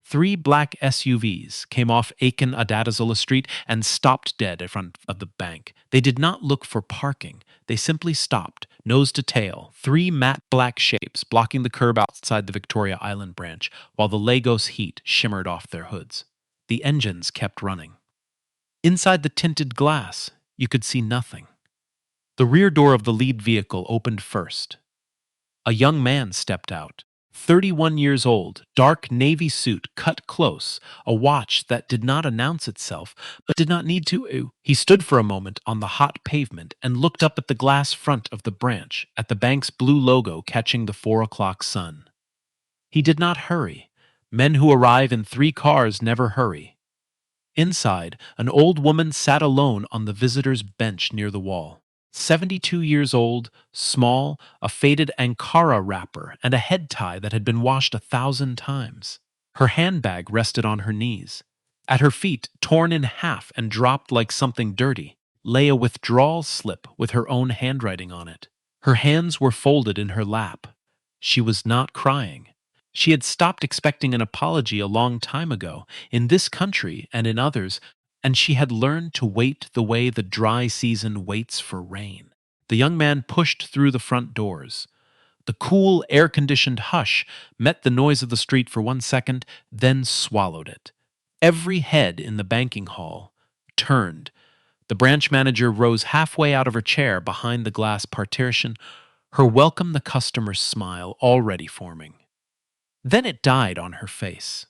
Three black SUVs came off Aiken Adadazola Street and stopped dead in front of the bank. They did not look for parking. They simply stopped, nose to tail, three matte black shapes blocking the curb outside the Victoria Island branch, while the Lagos heat shimmered off their hoods. The engines kept running. Inside the tinted glass, you could see nothing. The rear door of the lead vehicle opened first. A young man stepped out. 31 years old, dark navy suit cut close, a watch that did not announce itself, but did not need to. He stood for a moment on the hot pavement and looked up at the glass front of the branch, at the bank's blue logo catching the 4 o'clock sun. He did not hurry. Men who arrive in 3 cars never hurry. Inside, an old woman sat alone on the visitor's bench near the wall. 72 years old, small, a faded Ankara wrapper, and a head tie that had been washed 1,000 times. Her handbag rested on her knees. At her feet, torn in half and dropped like something dirty, lay a withdrawal slip with her own handwriting on it. Her hands were folded in her lap. She was not crying. She had stopped expecting an apology a long time ago, in this country and in others, and she had learned to wait the way the dry season waits for rain. The young man pushed through the front doors. The cool, air-conditioned hush met the noise of the street for 1 second, then swallowed it. Every head in the banking hall turned. The branch manager rose halfway out of her chair behind the glass partition, her welcome the customer smile already forming. Then it died on her face.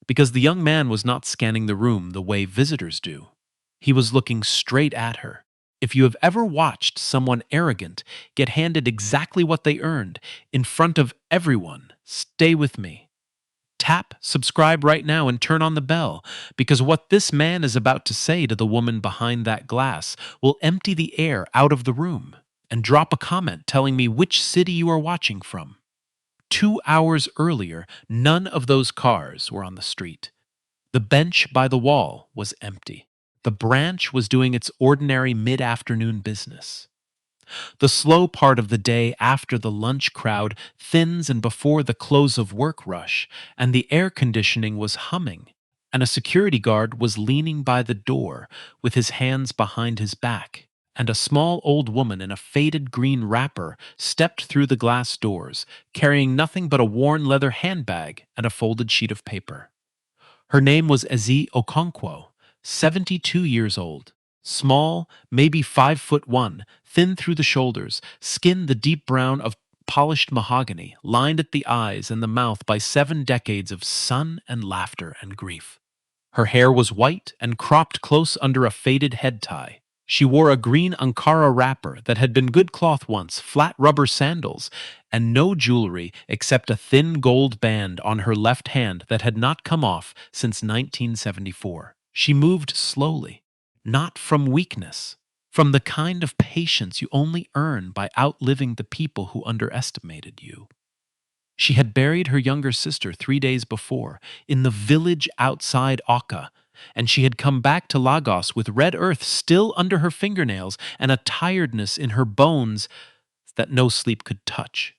Because the young man was not scanning the room the way visitors do. He was looking straight at her. If you have ever watched someone arrogant get handed exactly what they earned in front of everyone, stay with me. Tap subscribe right now and turn on the bell, because what this man is about to say to the woman behind that glass will empty the air out of the room. And drop a comment telling me which city you are watching from. 2 hours earlier, none of those cars were on the street. The bench by the wall was empty. The branch was doing its ordinary mid-afternoon business. The slow part of the day after the lunch crowd thins and before the close of work rush, and the air conditioning was humming, and a security guard was leaning by the door with his hands behind his back. And a small old woman in a faded green wrapper stepped through the glass doors, carrying nothing but a worn leather handbag and a folded sheet of paper. Her name was Ezi Okonkwo, 72 years old. Small, maybe 5'1", thin through the shoulders, skin the deep brown of polished mahogany, lined at the eyes and the mouth by 7 decades of sun and laughter and grief. Her hair was white and cropped close under a faded head tie. She wore a green Ankara wrapper that had been good cloth once, flat rubber sandals, and no jewelry except a thin gold band on her left hand that had not come off since 1974. She moved slowly, not from weakness, from the kind of patience you only earn by outliving the people who underestimated you. She had buried her younger sister 3 days before, in the village outside Oka, and she had come back to Lagos with red earth still under her fingernails and a tiredness in her bones that no sleep could touch.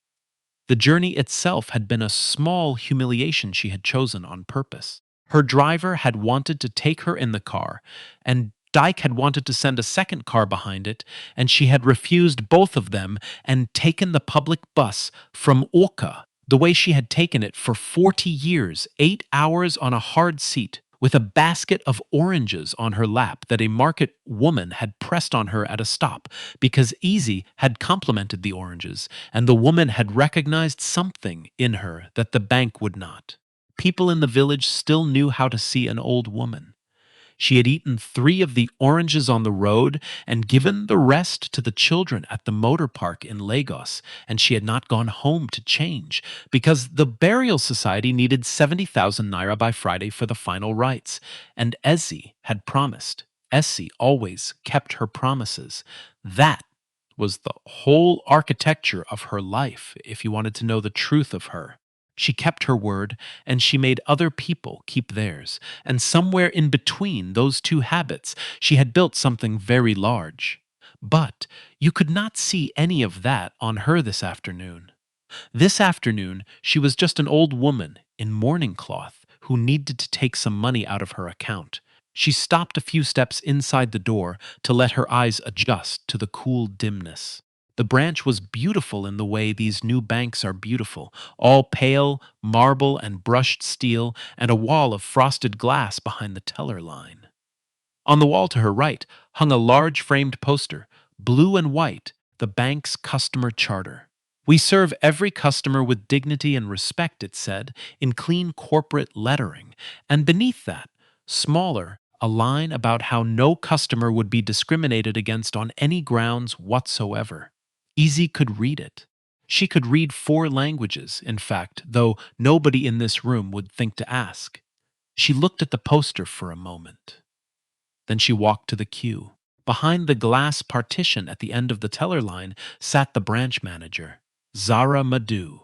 The journey itself had been a small humiliation she had chosen on purpose. Her driver had wanted to take her in the car, and Dyke had wanted to send a second car behind it, and she had refused both of them and taken the public bus from Oka, the way she had taken it for 40 years, 8 hours on a hard seat, with a basket of oranges on her lap that a market woman had pressed on her at a stop, because Easy had complimented the oranges, and the woman had recognized something in her that the bank would not. People in the village still knew how to see an old woman. She had eaten 3 of the oranges on the road and given the rest to the children at the motor park in Lagos, and she had not gone home to change because the burial society needed 70,000 naira by Friday for the final rites, and Ezzy had promised. Essie always kept her promises. That was the whole architecture of her life, if you wanted to know the truth of her. She kept her word, and she made other people keep theirs. And somewhere in between those two habits, she had built something very large. But you could not see any of that on her this afternoon. This afternoon, she was just an old woman in mourning cloth who needed to take some money out of her account. She stopped a few steps inside the door to let her eyes adjust to the cool dimness. The branch was beautiful in the way these new banks are beautiful, all pale, marble and brushed steel, and a wall of frosted glass behind the teller line. On the wall to her right hung a large framed poster, blue and white, the bank's customer charter. We serve every customer with dignity and respect, it said, in clean corporate lettering, and beneath that, smaller, a line about how no customer would be discriminated against on any grounds whatsoever. Easy could read it. She could read 4 languages, in fact, though nobody in this room would think to ask. She looked at the poster for a moment. Then she walked to the queue. Behind the glass partition at the end of the teller line sat the branch manager, Zara Madhu.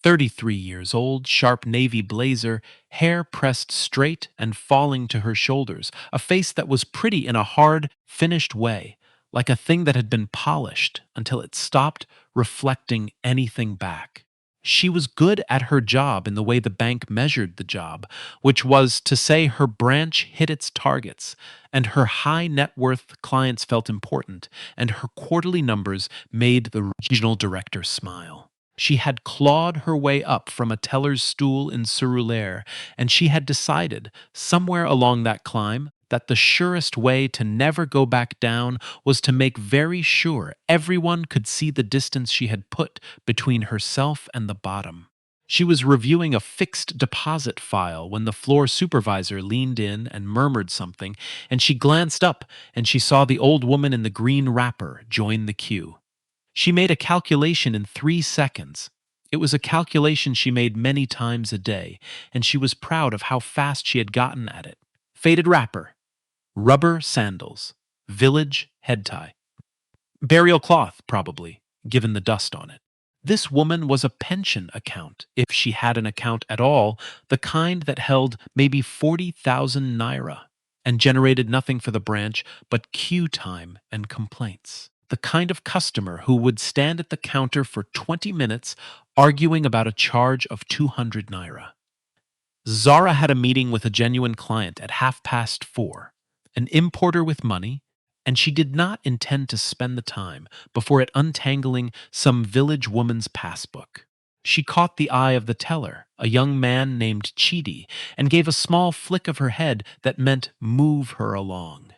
33 years old, sharp navy blazer, hair pressed straight and falling to her shoulders, a face that was pretty in a hard, finished way, like a thing that had been polished until it stopped reflecting anything back. She was good at her job in the way the bank measured the job, which was to say her branch hit its targets, and her high net worth clients felt important, and her quarterly numbers made the regional director smile. She had clawed her way up from a teller's stool in Surulere, and she had decided, somewhere along that climb, that the surest way to never go back down was to make very sure everyone could see the distance she had put between herself and the bottom. She was reviewing a fixed deposit file when the floor supervisor leaned in and murmured something, and she glanced up and she saw the old woman in the green wrapper join the queue. She made a calculation in 3 seconds. It was a calculation she made many times a day, and she was proud of how fast she had gotten at it. Faded wrapper, rubber sandals, village head tie. Burial cloth, probably, given the dust on it. This woman was a pension account, if she had an account at all, the kind that held maybe 40,000 naira, and generated nothing for the branch but queue time and complaints. The kind of customer who would stand at the counter for 20 minutes arguing about a charge of 200 naira. Zara had a meeting with a genuine client at 4:30, an importer with money, and she did not intend to spend the time before it untangling some village woman's passbook. She caught the eye of the teller, a young man named Chidi, and gave a small flick of her head that meant move her along.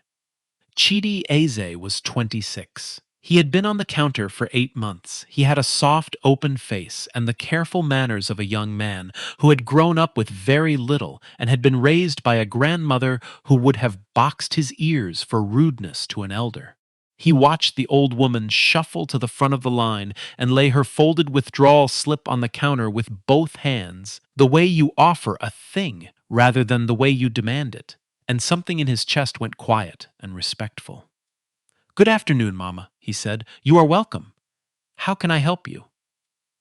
Chidi Eze was 26. He had been on the counter for 8 months. He had a soft, open face and the careful manners of a young man who had grown up with very little and had been raised by a grandmother who would have boxed his ears for rudeness to an elder. He watched the old woman shuffle to the front of the line and lay her folded withdrawal slip on the counter with both hands, the way you offer a thing rather than the way you demand it, and something in his chest went quiet and respectful. "Good afternoon, Mama," he said. "You are welcome. How can I help you?"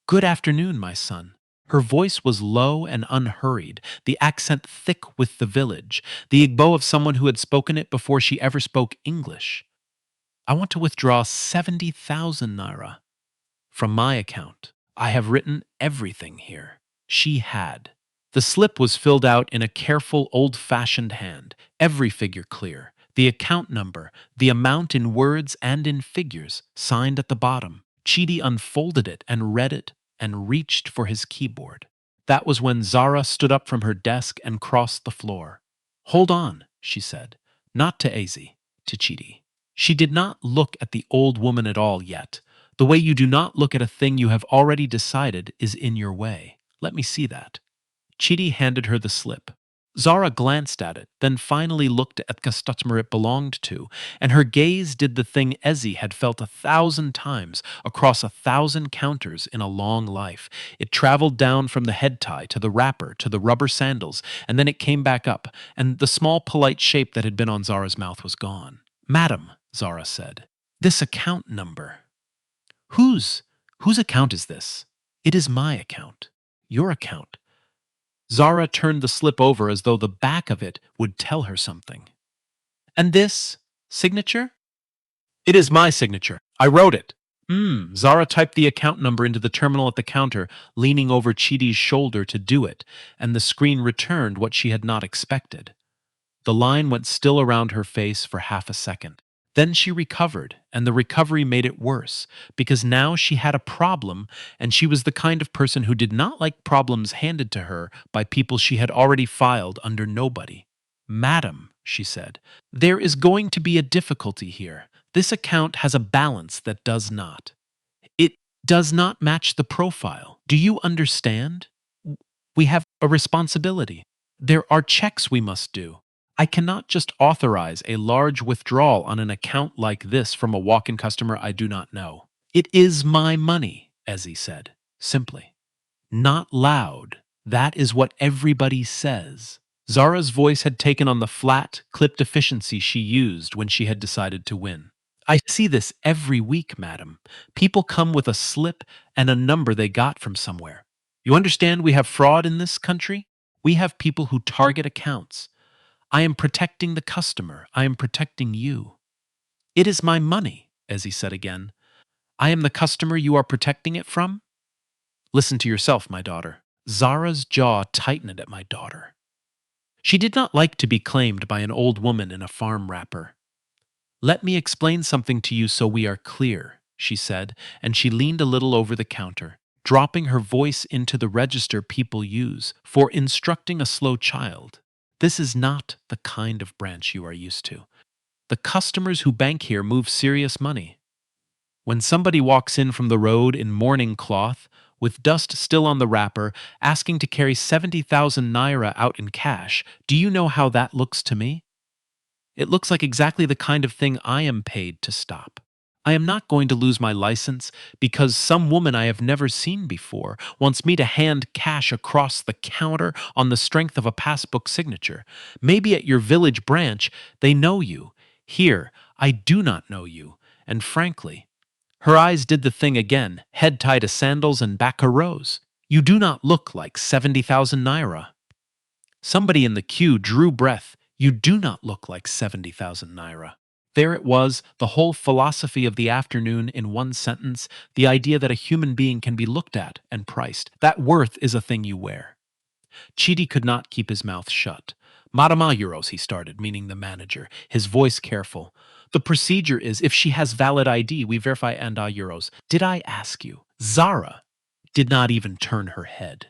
"Good afternoon, my son." Her voice was low and unhurried, the accent thick with the village, the Igbo of someone who had spoken it before she ever spoke English. "I want to withdraw 70,000 naira from my account. I have written everything here." She had. The slip was filled out in a careful, old-fashioned hand, every figure clear, the account number, the amount in words and in figures, signed at the bottom. Chidi unfolded it and read it and reached for his keyboard. That was when Zara stood up from her desk and crossed the floor. "Hold on," she said, not to Eze, to Chidi. She did not look at the old woman at all yet. The way you do not look at a thing you have already decided is in your way. "Let me see that." Chidi handed her the slip. Zara glanced at it, then finally looked at the customer it belonged to, and her gaze did the thing Ezzy had felt 1,000 times across 1,000 counters in a long life. It traveled down from the head tie to the wrapper to the rubber sandals, and then it came back up, and the small polite shape that had been on Zara's mouth was gone. "Madam," Zara said, "this account number." Whose account is this?" "It is my account." "Your account." Zara turned the slip over as though the back of it would tell her something. "And this signature?" "It is my signature. I wrote it." Zara typed the account number into the terminal at the counter, leaning over Chidi's shoulder to do it, and the screen returned what she had not expected. The line went still around her face for half a second. Then she recovered, and the recovery made it worse, because now she had a problem, and she was the kind of person who did not like problems handed to her by people she had already filed under nobody. Madam, she said, there is going to be a difficulty here. This account has a balance that does not. It does not match the profile. Do you understand? We have a responsibility. There are checks we must do. I cannot just authorize a large withdrawal on an account like this from a walk in customer I do not know. It is my money, Ezzy said, simply. Not loud. That is what everybody says. Zara's voice had taken on the flat, clipped efficiency she used when she had decided to win. I see this every week, madam. People come with a slip and a number they got from somewhere. You understand we have fraud in this country? We have people who target accounts. I am protecting the customer. I am protecting you. It is my money, as he said again. I am the customer you are protecting it from? Listen to yourself, my daughter. Zara's jaw tightened at my daughter. She did not like to be claimed by an old woman in a farm wrapper. Let me explain something to you so we are clear, she said, and she leaned a little over the counter, dropping her voice into the register people use for instructing a slow child. This is not the kind of branch you are used to. The customers who bank here move serious money. When somebody walks in from the road in mourning cloth, with dust still on the wrapper, asking to carry 70,000 naira out in cash, do you know how that looks to me? It looks like exactly the kind of thing I am paid to stop. I am not going to lose my license because some woman I have never seen before wants me to hand cash across the counter on the strength of a passbook signature. Maybe at your village branch they know you. Here, I do not know you, and frankly, her eyes did the thing again, head tied to sandals and back arose. You do not look like 70,000 naira. Somebody in the queue drew breath. You do not look like 70,000 naira. There it was, the whole philosophy of the afternoon in one sentence, the idea that a human being can be looked at and priced. That worth is a thing you wear. Chidi could not keep his mouth shut. Marama euros, he started, meaning the manager, his voice careful. The procedure is, if she has valid ID, we verify and euros. Did I ask you? Zara did not even turn her head.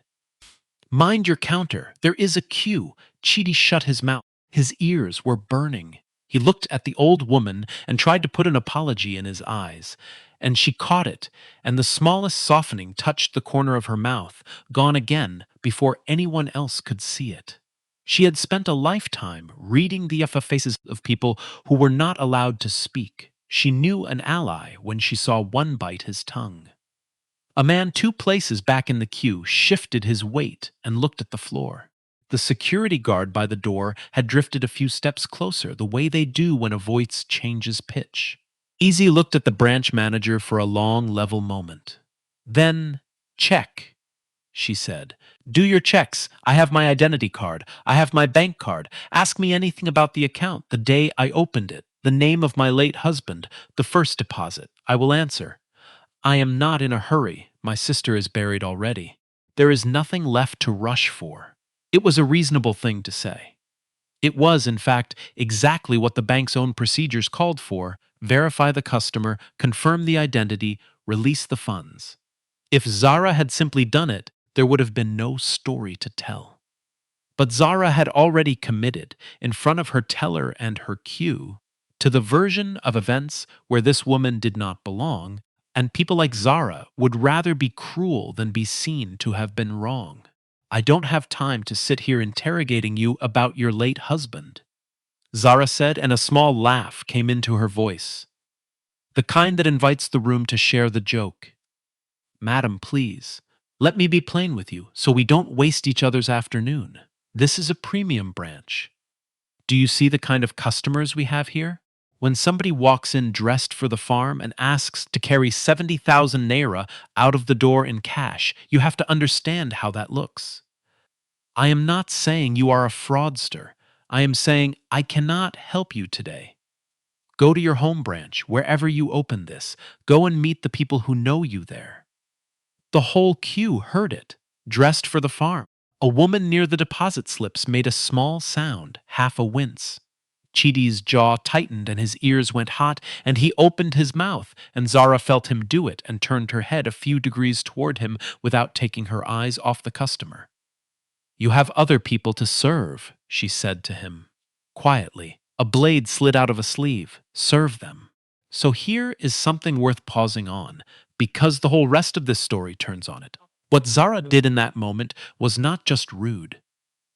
Mind your counter. There is a queue. Chidi shut his mouth. His ears were burning. He looked at the old woman and tried to put an apology in his eyes. And she caught it, and the smallest softening touched the corner of her mouth, gone again before anyone else could see it. She had spent a lifetime reading the faces of people who were not allowed to speak. She knew an ally when she saw one bite his tongue. A man 2 places back in the queue shifted his weight and looked at the floor. The security guard by the door had drifted a few steps closer, the way they do when a voice changes pitch. Easy looked at the branch manager for a long, level moment. Then, check, she said. Do your checks. I have my identity card. I have my bank card. Ask me anything about the account, the day I opened it, the name of my late husband, the first deposit. I will answer. I am not in a hurry. My sister is buried already. There is nothing left to rush for. It was a reasonable thing to say. It was, in fact, exactly what the bank's own procedures called for: verify the customer, confirm the identity, release the funds. If Zara had simply done it, there would have been no story to tell. But Zara had already committed, in front of her teller and her queue, to the version of events where this woman did not belong, and people like Zara would rather be cruel than be seen to have been wrong. I don't have time to sit here interrogating you about your late husband, Zara said, and a small laugh came into her voice. The kind that invites the room to share the joke. Madam, please, let me be plain with you so we don't waste each other's afternoon. This is a premium branch. Do you see the kind of customers we have here? When somebody walks in dressed for the farm and asks to carry 70,000 naira out of the door in cash, you have to understand how that looks. I am not saying you are a fraudster. I am saying I cannot help you today. Go to your home branch, wherever you open this. Go and meet the people who know you there." The whole queue heard it, dressed for the farm. A woman near the deposit slips made a small sound, half a wince. Chidi's jaw tightened and his ears went hot, and he opened his mouth, and Zara felt him do it and turned her head a few degrees toward him without taking her eyes off the customer. "You have other people to serve," she said to him. Quietly, a blade slid out of a sleeve. "Serve them." So here is something worth pausing on, because the whole rest of this story turns on it. What Zara did in that moment was not just rude.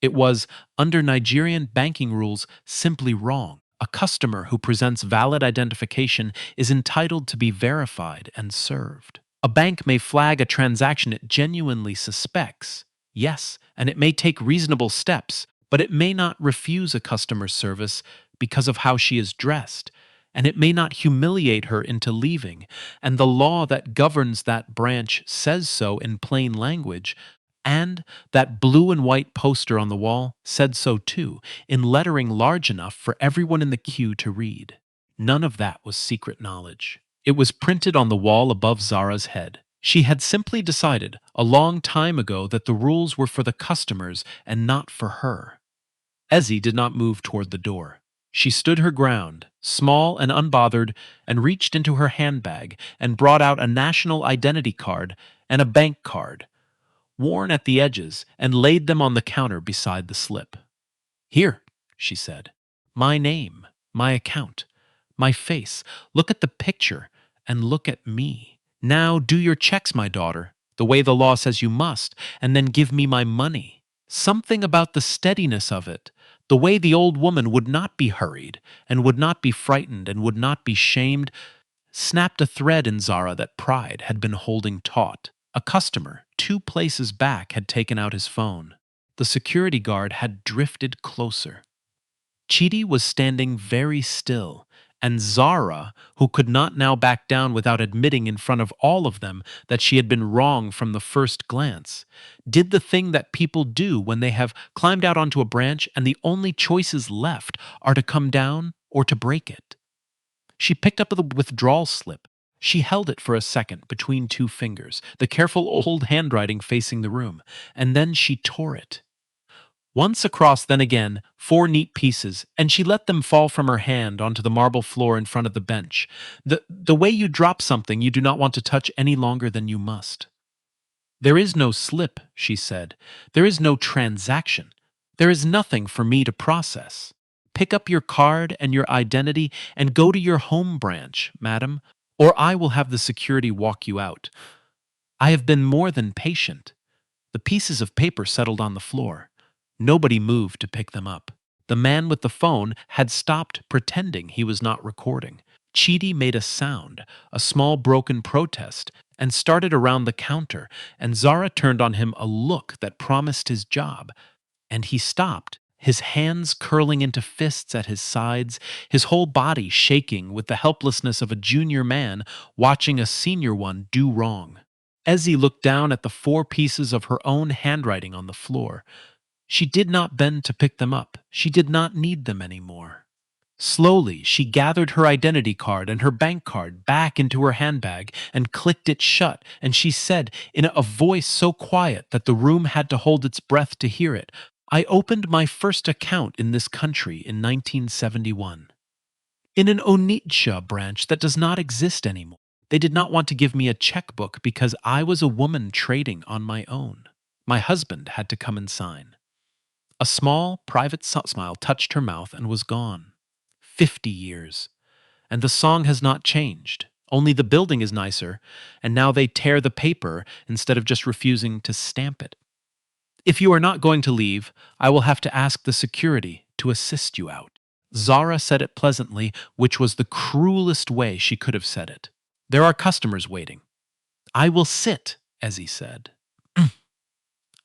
It was, under Nigerian banking rules, simply wrong. A customer who presents valid identification is entitled to be verified and served. A bank may flag a transaction it genuinely suspects, yes, and it may take reasonable steps, but it may not refuse a customer's service because of how she is dressed, and it may not humiliate her into leaving, and the law that governs that branch says so in plain language, and that blue and white poster on the wall said so too, in lettering large enough for everyone in the queue to read. None of that was secret knowledge. It was printed on the wall above Zara's head. She had simply decided a long time ago that the rules were for the customers and not for her. Ezzy did not move toward the door. She stood her ground, small and unbothered, and reached into her handbag and brought out a national identity card and a bank card, worn at the edges, and laid them on the counter beside the slip. "Here," she said. "My name, my account, my face. Look at the picture, and look at me. Now do your checks, my daughter, the way the law says you must, and then give me my money." Something about the steadiness of it, the way the old woman would not be hurried, and would not be frightened, and would not be shamed, snapped a thread in Zara that pride had been holding taut. A customer, 2 places back, had taken out his phone. The security guard had drifted closer. Chidi was standing very still, and Zara, who could not now back down without admitting in front of all of them that she had been wrong from the first glance, did the thing that people do when they have climbed out onto a branch and the only choices left are to come down or to break it. She picked up the withdrawal slip. She held it for a second between 2 fingers, the careful old handwriting facing the room, and then she tore it. Once across, then again, 4 neat pieces, and she let them fall from her hand onto the marble floor in front of the bench. The way you drop something you do not want to touch any longer than you must. "There is no slip," she said. "There is no transaction. There is nothing for me to process. Pick up your card and your identity and go to your home branch, madam, or I will have the security walk you out. I have been more than patient." The pieces of paper settled on the floor. Nobody moved to pick them up. The man with the phone had stopped pretending he was not recording. Chidi made a sound, a small broken protest, and started around the counter, and Zara turned on him a look that promised his job. And he stopped, his hands curling into fists at his sides, his whole body shaking with the helplessness of a junior man watching a senior one do wrong. Ezzy looked down at the 4 pieces of her own handwriting on the floor. She did not bend to pick them up. She did not need them anymore. Slowly, she gathered her identity card and her bank card back into her handbag and clicked it shut, and she said, in a voice so quiet that the room had to hold its breath to hear it, "I opened my first account in this country in 1971. In an Onitsha branch that does not exist anymore. They did not want to give me a checkbook because I was a woman trading on my own. My husband had to come and sign." A small, private smile touched her mouth and was gone. 50 years. And the song has not changed. Only the building is nicer, and now they tear the paper instead of just refusing to stamp it. "If you are not going to leave, I will have to ask the security to assist you out." Zara said it pleasantly, which was the cruelest way she could have said it. "There are customers waiting." "I will sit," Ezzy said.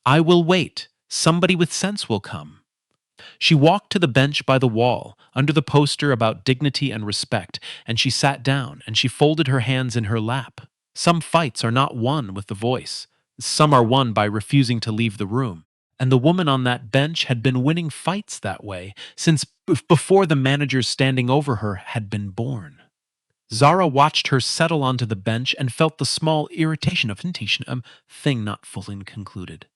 "I will wait. Somebody with sense will come." She walked to the bench by the wall, under the poster about dignity and respect, and she sat down, and she folded her hands in her lap. Some fights are not won with the voice. Some are won by refusing to leave the room. And the woman on that bench had been winning fights that way since before the managers standing over her had been born. Zara watched her settle onto the bench and felt the small irritation of thing not fully concluded.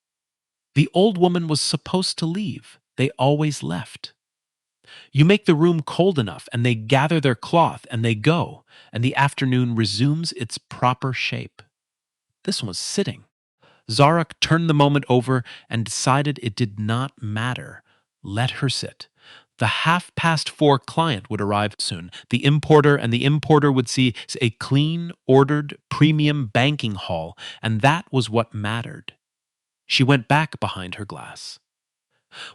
The old woman was supposed to leave. They always left. You make the room cold enough, and they gather their cloth and they go, and the afternoon resumes its proper shape. This one was sitting. Zara turned the moment over and decided it did not matter. Let her sit. The 4:30 client would arrive soon. The importer would see a clean, ordered, premium banking hall, and that was what mattered. She went back behind her glass.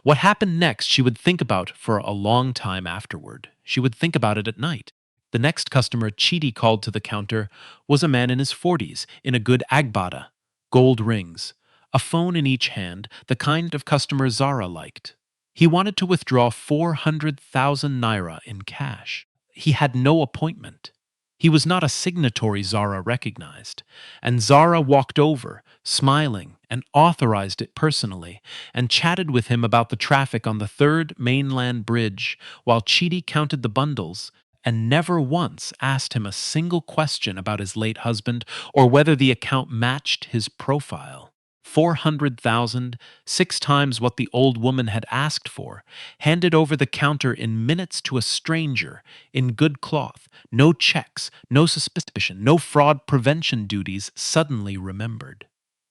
What happened next she would think about for a long time afterward. She would think about it at night. The next customer Chidi called to the counter was a man in his 40s, in a good agbada, gold rings, a phone in each hand, the kind of customer Zara liked. He wanted to withdraw 400,000 naira in cash. He had no appointment. He was not a signatory Zara recognized, and Zara walked over, smiling, and authorized it personally, and chatted with him about the traffic on the third mainland bridge while Chidi counted the bundles, and never once asked him a single question about his late husband or whether the account matched his profile. 400,000, 6 times what the old woman had asked for, handed over the counter in minutes to a stranger, in good cloth, no checks, no suspicion, no fraud prevention duties suddenly remembered.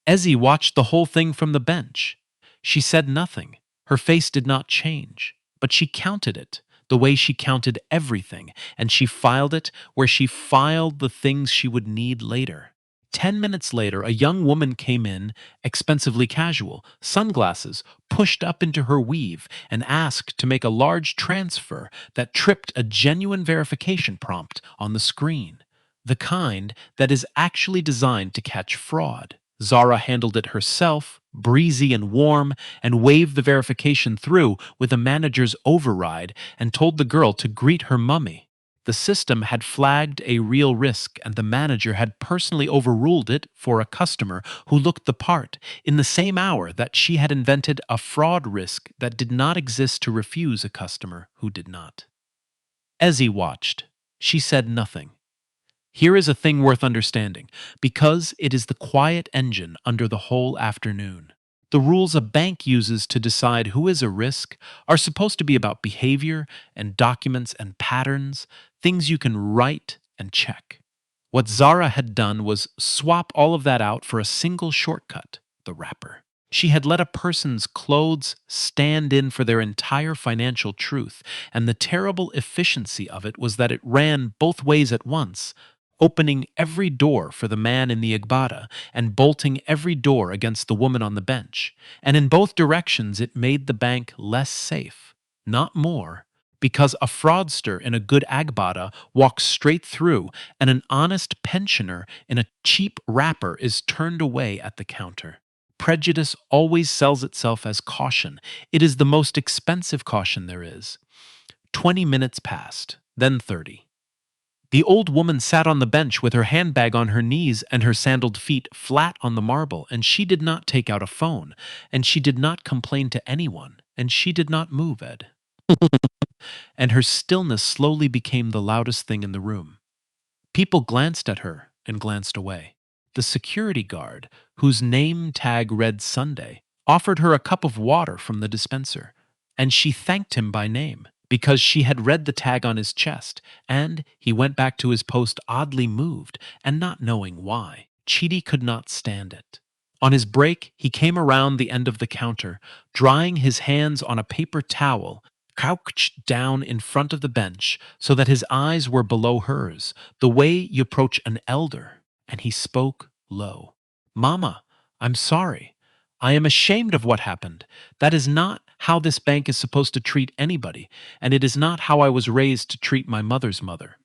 Ezzy watched the whole thing from the bench. She said nothing. Her face did not change, but she counted it, the way she counted everything, and she filed it where she filed the things she would need later. 10 minutes later, a young woman came in, expensively casual, sunglasses pushed up into her weave, and asked to make a large transfer that tripped a genuine verification prompt on the screen, the kind that is actually designed to catch fraud. Zara handled it herself, breezy and warm, and waved the verification through with a manager's override and told the girl to greet her mummy. The system had flagged a real risk, and the manager had personally overruled it for a customer who looked the part in the same hour that she had invented a fraud risk that did not exist to refuse a customer who did not. Ezzy watched. She said nothing. Here is a thing worth understanding, because it is the quiet engine under the whole afternoon. The rules a bank uses to decide who is a risk are supposed to be about behavior and documents and patterns, things you can write and check. What Zara had done was swap all of that out for a single shortcut, the wrapper. She had let a person's clothes stand in for their entire financial truth, and the terrible efficiency of it was that it ran both ways at once, opening every door for the man in the Igbada and bolting every door against the woman on the bench. And in both directions it made the bank less safe, not more, because a fraudster in a good Agbada walks straight through and an honest pensioner in a cheap wrapper is turned away at the counter. Prejudice always sells itself as caution. It is the most expensive caution there is. 20 minutes passed, then 30. The old woman sat on the bench with her handbag on her knees and her sandaled feet flat on the marble, and she did not take out a phone, and she did not complain to anyone, and she did not move, Ed. And her stillness slowly became the loudest thing in the room. People glanced at her and glanced away. The security guard, whose name tag read Sunday, offered her a cup of water from the dispenser, and she thanked him by name because she had read the tag on his chest, and he went back to his post oddly moved and not knowing why. Chidi could not stand it. On his break, he came around the end of the counter, drying his hands on a paper towel, crouched down in front of the bench so that his eyes were below hers, the way you approach an elder, and he spoke low. Mama, I'm sorry. I am ashamed of what happened. That is not how this bank is supposed to treat anybody, and it is not how I was raised to treat my mother's mother.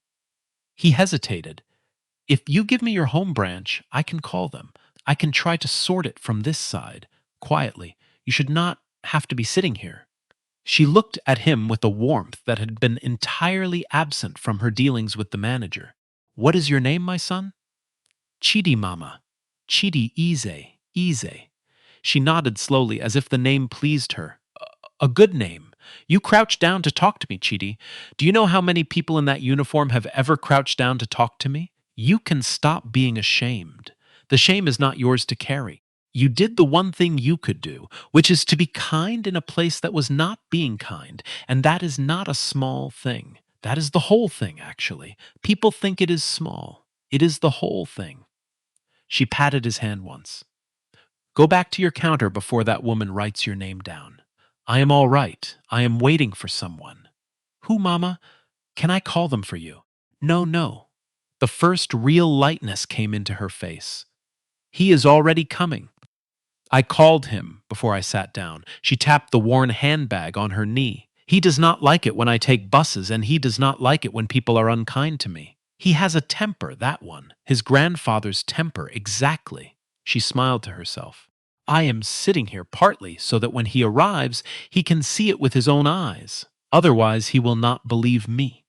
He hesitated. If you give me your home branch, I can call them. I can try to sort it from this side, quietly. You should not have to be sitting here. She looked at him with a warmth that had been entirely absent from her dealings with the manager. What is your name, my son? Chidi, Mama. Chidi Ize, Ize. She nodded slowly, as if the name pleased her. A good name. You crouched down to talk to me, Chidi. Do you know how many people in that uniform have ever crouched down to talk to me? You can stop being ashamed. The shame is not yours to carry. You did the one thing you could do, which is to be kind in a place that was not being kind, and that is not a small thing. That is the whole thing, actually. People think it is small. It is the whole thing. She patted his hand once. Go back to your counter before that woman writes your name down. I am all right. I am waiting for someone. Who, Mama? Can I call them for you? No, no. The first real lightness came into her face. He is already coming. I called him before I sat down. She tapped the worn handbag on her knee. He does not like it when I take buses, and he does not like it when people are unkind to me. He has a temper, that one. His grandfather's temper, exactly. She smiled to herself. I am sitting here partly so that when he arrives, he can see it with his own eyes. Otherwise, he will not believe me.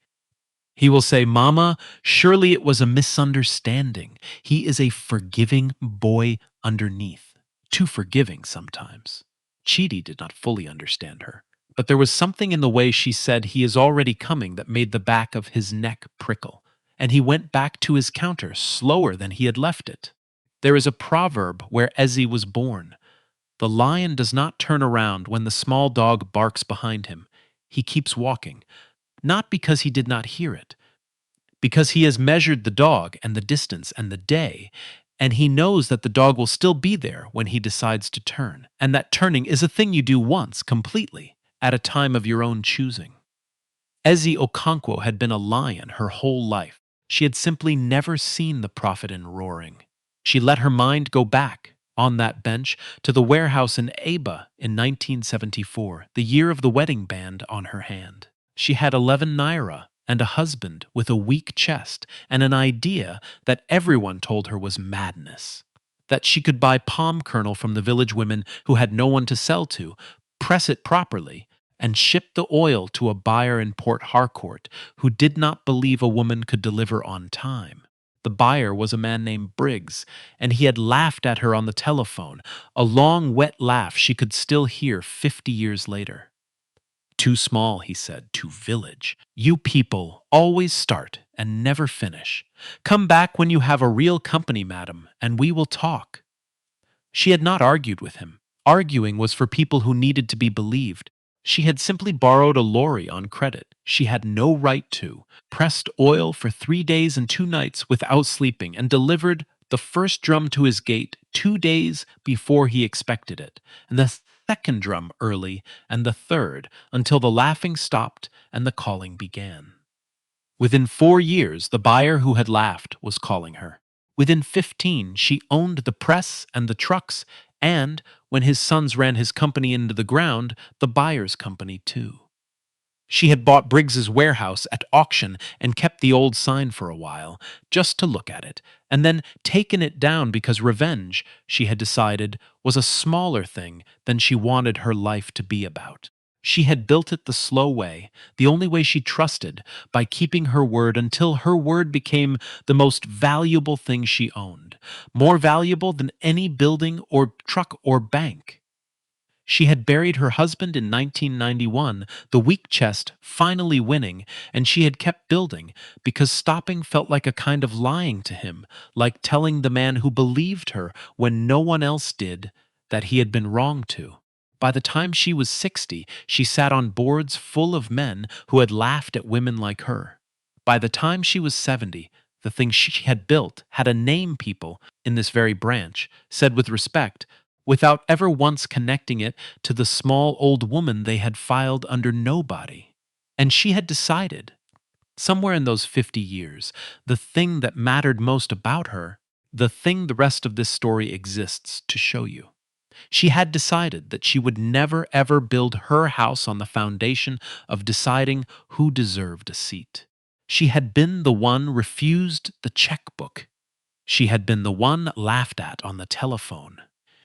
He will say, Mama, surely it was a misunderstanding. He is a forgiving boy underneath. Too forgiving sometimes. Chidi did not fully understand her, but there was something in the way she said he is already coming that made the back of his neck prickle, and he went back to his counter slower than he had left it. There is a proverb where Ezzy was born. The lion does not turn around when the small dog barks behind him. He keeps walking, not because he did not hear it, because he has measured the dog and the distance and the day, and he knows that the dog will still be there when he decides to turn, and that turning is a thing you do once, completely, at a time of your own choosing. Ezzy Okonkwo had been a lion her whole life. She had simply never seen the prophet in roaring. She let her mind go back, on that bench, to the warehouse in Aba in 1974, the year of the wedding band on her hand. She had 11 naira and a husband with a weak chest and an idea that everyone told her was madness. That she could buy palm kernel from the village women who had no one to sell to, press it properly, and ship the oil to a buyer in Port Harcourt who did not believe a woman could deliver on time. The buyer was a man named Briggs, and he had laughed at her on the telephone, a long, wet laugh she could still hear 50 years later. Too small, he said, to village. You people always start and never finish. Come back when you have a real company, madam, and we will talk. She had not argued with him. Arguing was for people who needed to be believed. She had simply borrowed a lorry on credit. She had no right to, pressed oil for 3 days and 2 nights without sleeping, and delivered the first drum to his gate 2 days before he expected it, and the second drum early, and the third, until the laughing stopped and the calling began. Within 4 years, the buyer who had laughed was calling her. Within 15, she owned the press and the trucks, and, when his sons ran his company into the ground, the buyer's company too. She had bought Briggs's warehouse at auction and kept the old sign for a while, just to look at it, and then taken it down because revenge, she had decided, was a smaller thing than she wanted her life to be about. She had built it the slow way, the only way she trusted, by keeping her word until her word became the most valuable thing she owned, more valuable than any building or truck or bank. She had buried her husband in 1991, the weak chest finally winning, and she had kept building because stopping felt like a kind of lying to him, like telling the man who believed her when no one else did that he had been wrong to. By the time she was 60, she sat on boards full of men who had laughed at women like her. By the time she was 70, the thing she had built had a name people, in this very branch, said with respect, without ever once connecting it to the small old woman they had filed under nobody. And she had decided, somewhere in those 50 years, the thing that mattered most about her, the thing the rest of this story exists to show you. She had decided that she would never ever build her house on the foundation of deciding who deserved a seat. She had been the one refused the checkbook. She had been the one laughed at on the telephone.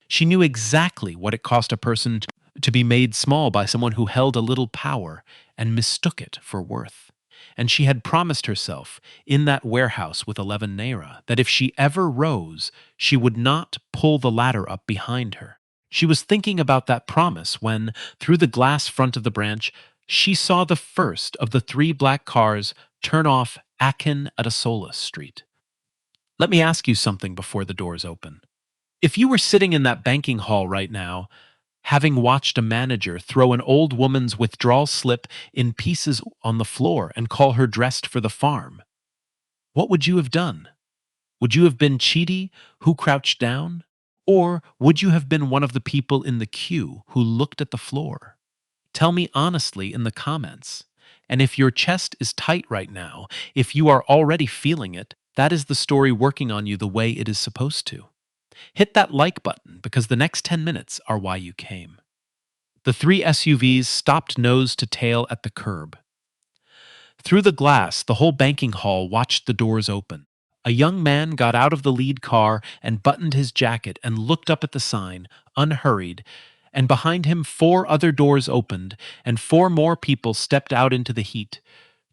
She knew exactly what it cost a person to be made small by someone who held a little power and mistook it for worth. And she had promised herself, in that warehouse with 11 naira, that if she ever rose, she would not pull the ladder up behind her. She was thinking about that promise when, through the glass front of the branch, she saw the first of the three black cars turn off Akin Adasola Street. Let me ask you something before the doors open. If you were sitting in that banking hall right now, having watched a manager throw an old woman's withdrawal slip in pieces on the floor and call her dressed for the farm, what would you have done? Would you have been Chidi, who crouched down? Or would you have been one of the people in the queue who looked at the floor? Tell me honestly in the comments. And if your chest is tight right now, if you are already feeling it, that is the story working on you the way it is supposed to. Hit that like button because the next 10 minutes are why you came. The three SUVs stopped nose to tail at the curb. Through the glass, the whole banking hall watched the doors open. A young man got out of the lead car and buttoned his jacket and looked up at the sign, unhurried, and behind him four other doors opened, and four more people stepped out into the heat.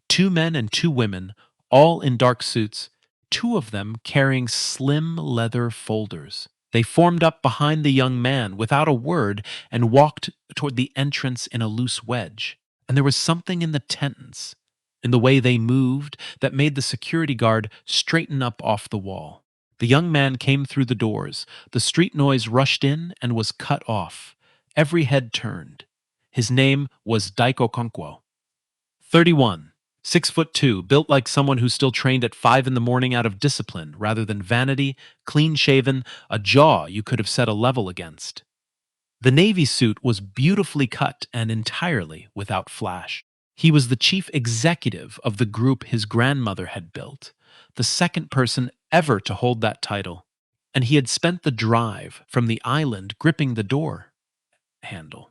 Two men and two women, all in dark suits, two of them carrying slim leather folders. They formed up behind the young man without a word and walked toward the entrance in a loose wedge. And there was something in the tense, in the way they moved, that made the security guard straighten up off the wall. The young man came through the doors. The street noise rushed in and was cut off. Every head turned. His name was Daiko Konkwo. 31. 6'2", built like someone who still trained at 5 in the morning out of discipline rather than vanity, clean-shaven, a jaw you could have set a level against. The navy suit was beautifully cut and entirely without flash. He was the chief executive of the group his grandmother had built, the second person ever to hold that title, and he had spent the drive from the island gripping the door handle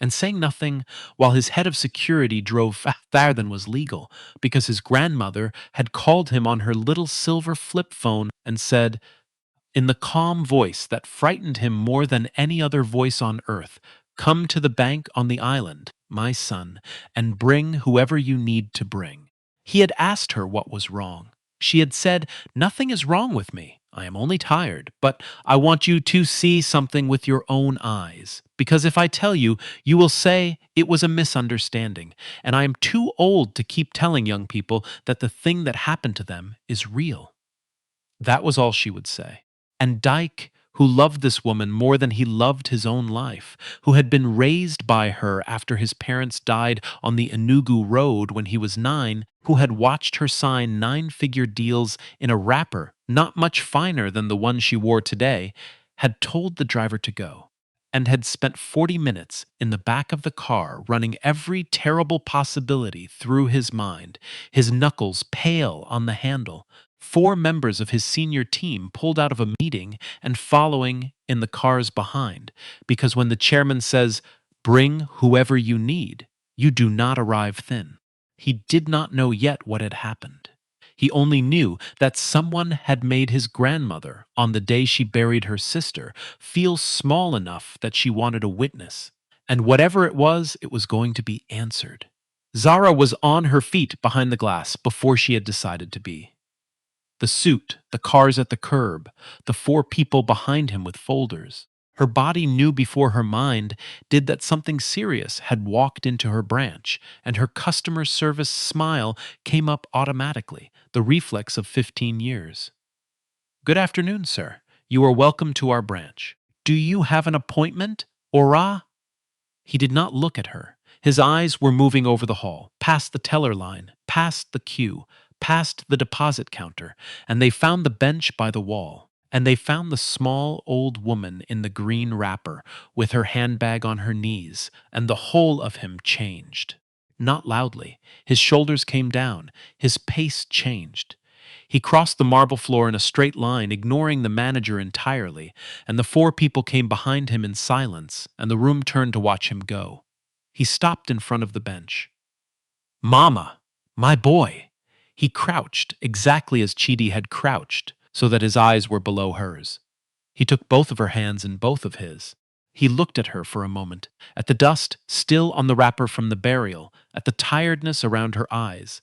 and saying nothing while his head of security drove faster than was legal because his grandmother had called him on her little silver flip phone and said, in the calm voice that frightened him more than any other voice on earth, "Come to the bank on the island, my son, and bring whoever you need to bring." He had asked her what was wrong. She had said, "Nothing is wrong with me. I am only tired, but I want you to see something with your own eyes. Because if I tell you, you will say it was a misunderstanding, and I am too old to keep telling young people that the thing that happened to them is real." That was all she would say. And Dyke, who loved this woman more than he loved his own life, who had been raised by her after his parents died on the Enugu Road when he was 9, who had watched her sign 9-figure deals in a wrapper not much finer than the one she wore today, had told the driver to go, and had spent 40 minutes in the back of the car running every terrible possibility through his mind, his knuckles pale on the handle. 4 members of his senior team pulled out of a meeting and following in the cars behind, because when the chairman says, "Bring whoever you need," you do not arrive thin. He did not know yet what had happened. He only knew that someone had made his grandmother, on the day she buried her sister, feel small enough that she wanted a witness. And whatever it was going to be answered. Zara was on her feet behind the glass before she had decided to be. The suit, the cars at the curb, the 4 people behind him with folders. Her body knew before her mind did that something serious had walked into her branch, and her customer service smile came up automatically, the reflex of 15 years. "Good afternoon, sir. You are welcome to our branch. Do you have an appointment? Ora?" He did not look at her. His eyes were moving over the hall, past the teller line, past the queue, past the deposit counter, and they found the bench by the wall. And they found the small old woman in the green wrapper, with her handbag on her knees, and the whole of him changed. Not loudly. His shoulders came down. His pace changed. He crossed the marble floor in a straight line, ignoring the manager entirely, and the 4 people came behind him in silence, and the room turned to watch him go. He stopped in front of the bench. "Mama! My boy!" He crouched, exactly as Chidi had crouched, so that his eyes were below hers. He took both of her hands in both of his. He looked at her for a moment, at the dust still on the wrapper from the burial, at the tiredness around her eyes.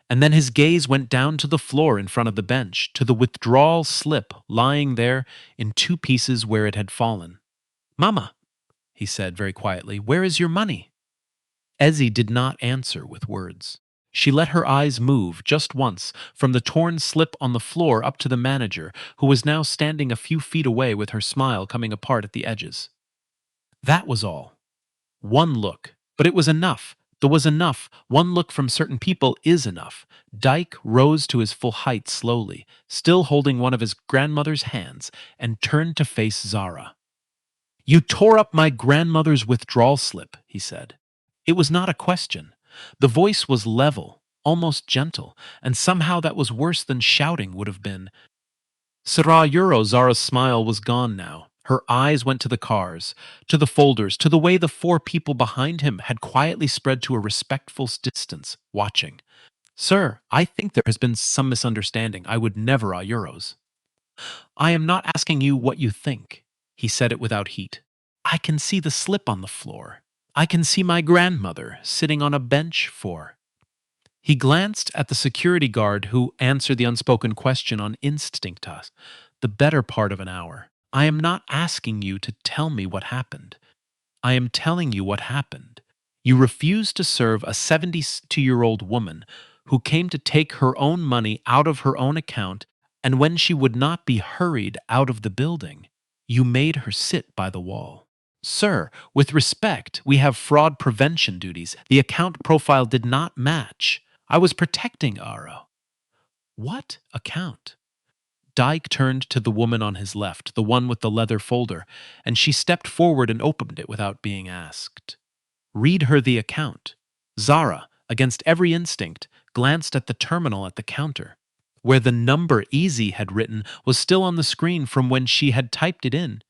And then his gaze went down to the floor in front of the bench, to the withdrawal slip lying there in 2 pieces where it had fallen. Mama, he said very quietly, where is your money? Ezzy did not answer with words. She let her eyes move just once from the torn slip on the floor up to the manager, who was now standing a few feet away with her smile coming apart at the edges. That was all. One look. But it was enough. There was enough. One look from certain people is enough. Dyke rose to his full height slowly, still holding one of his grandmother's hands, and turned to face Zara. You tore up my grandmother's withdrawal slip, he said. It was not a question. The voice was level, almost gentle, and somehow that was worse than shouting would have been. Sarah Euro, Zara's smile was gone now. Her eyes went to the cars, to the folders, to the way the four people behind him had quietly spread to a respectful distance, watching. Sir, I think there has been some misunderstanding. I would never euros. I am not asking you what you think. He said it without heat. I can see the slip on the floor. I can see my grandmother sitting on a bench for. He glanced at the security guard who answered the unspoken question on instinctus, the better part of an hour. I am not asking you to tell me what happened. I am telling you what happened. You refused to serve a 72-year-old woman who came to take her own money out of her own account, and when she would not be hurried out of the building, you made her sit by the wall. Sir, with respect, we have fraud prevention duties. The account profile did not match. I was protecting Aro. What account? Dyke turned to the woman on his left, the one with the leather folder, and she stepped forward and opened it without being asked. Read her the account. Zara, against every instinct, glanced at the terminal at the counter. Where the number Easy had written was still on the screen from when she had typed it in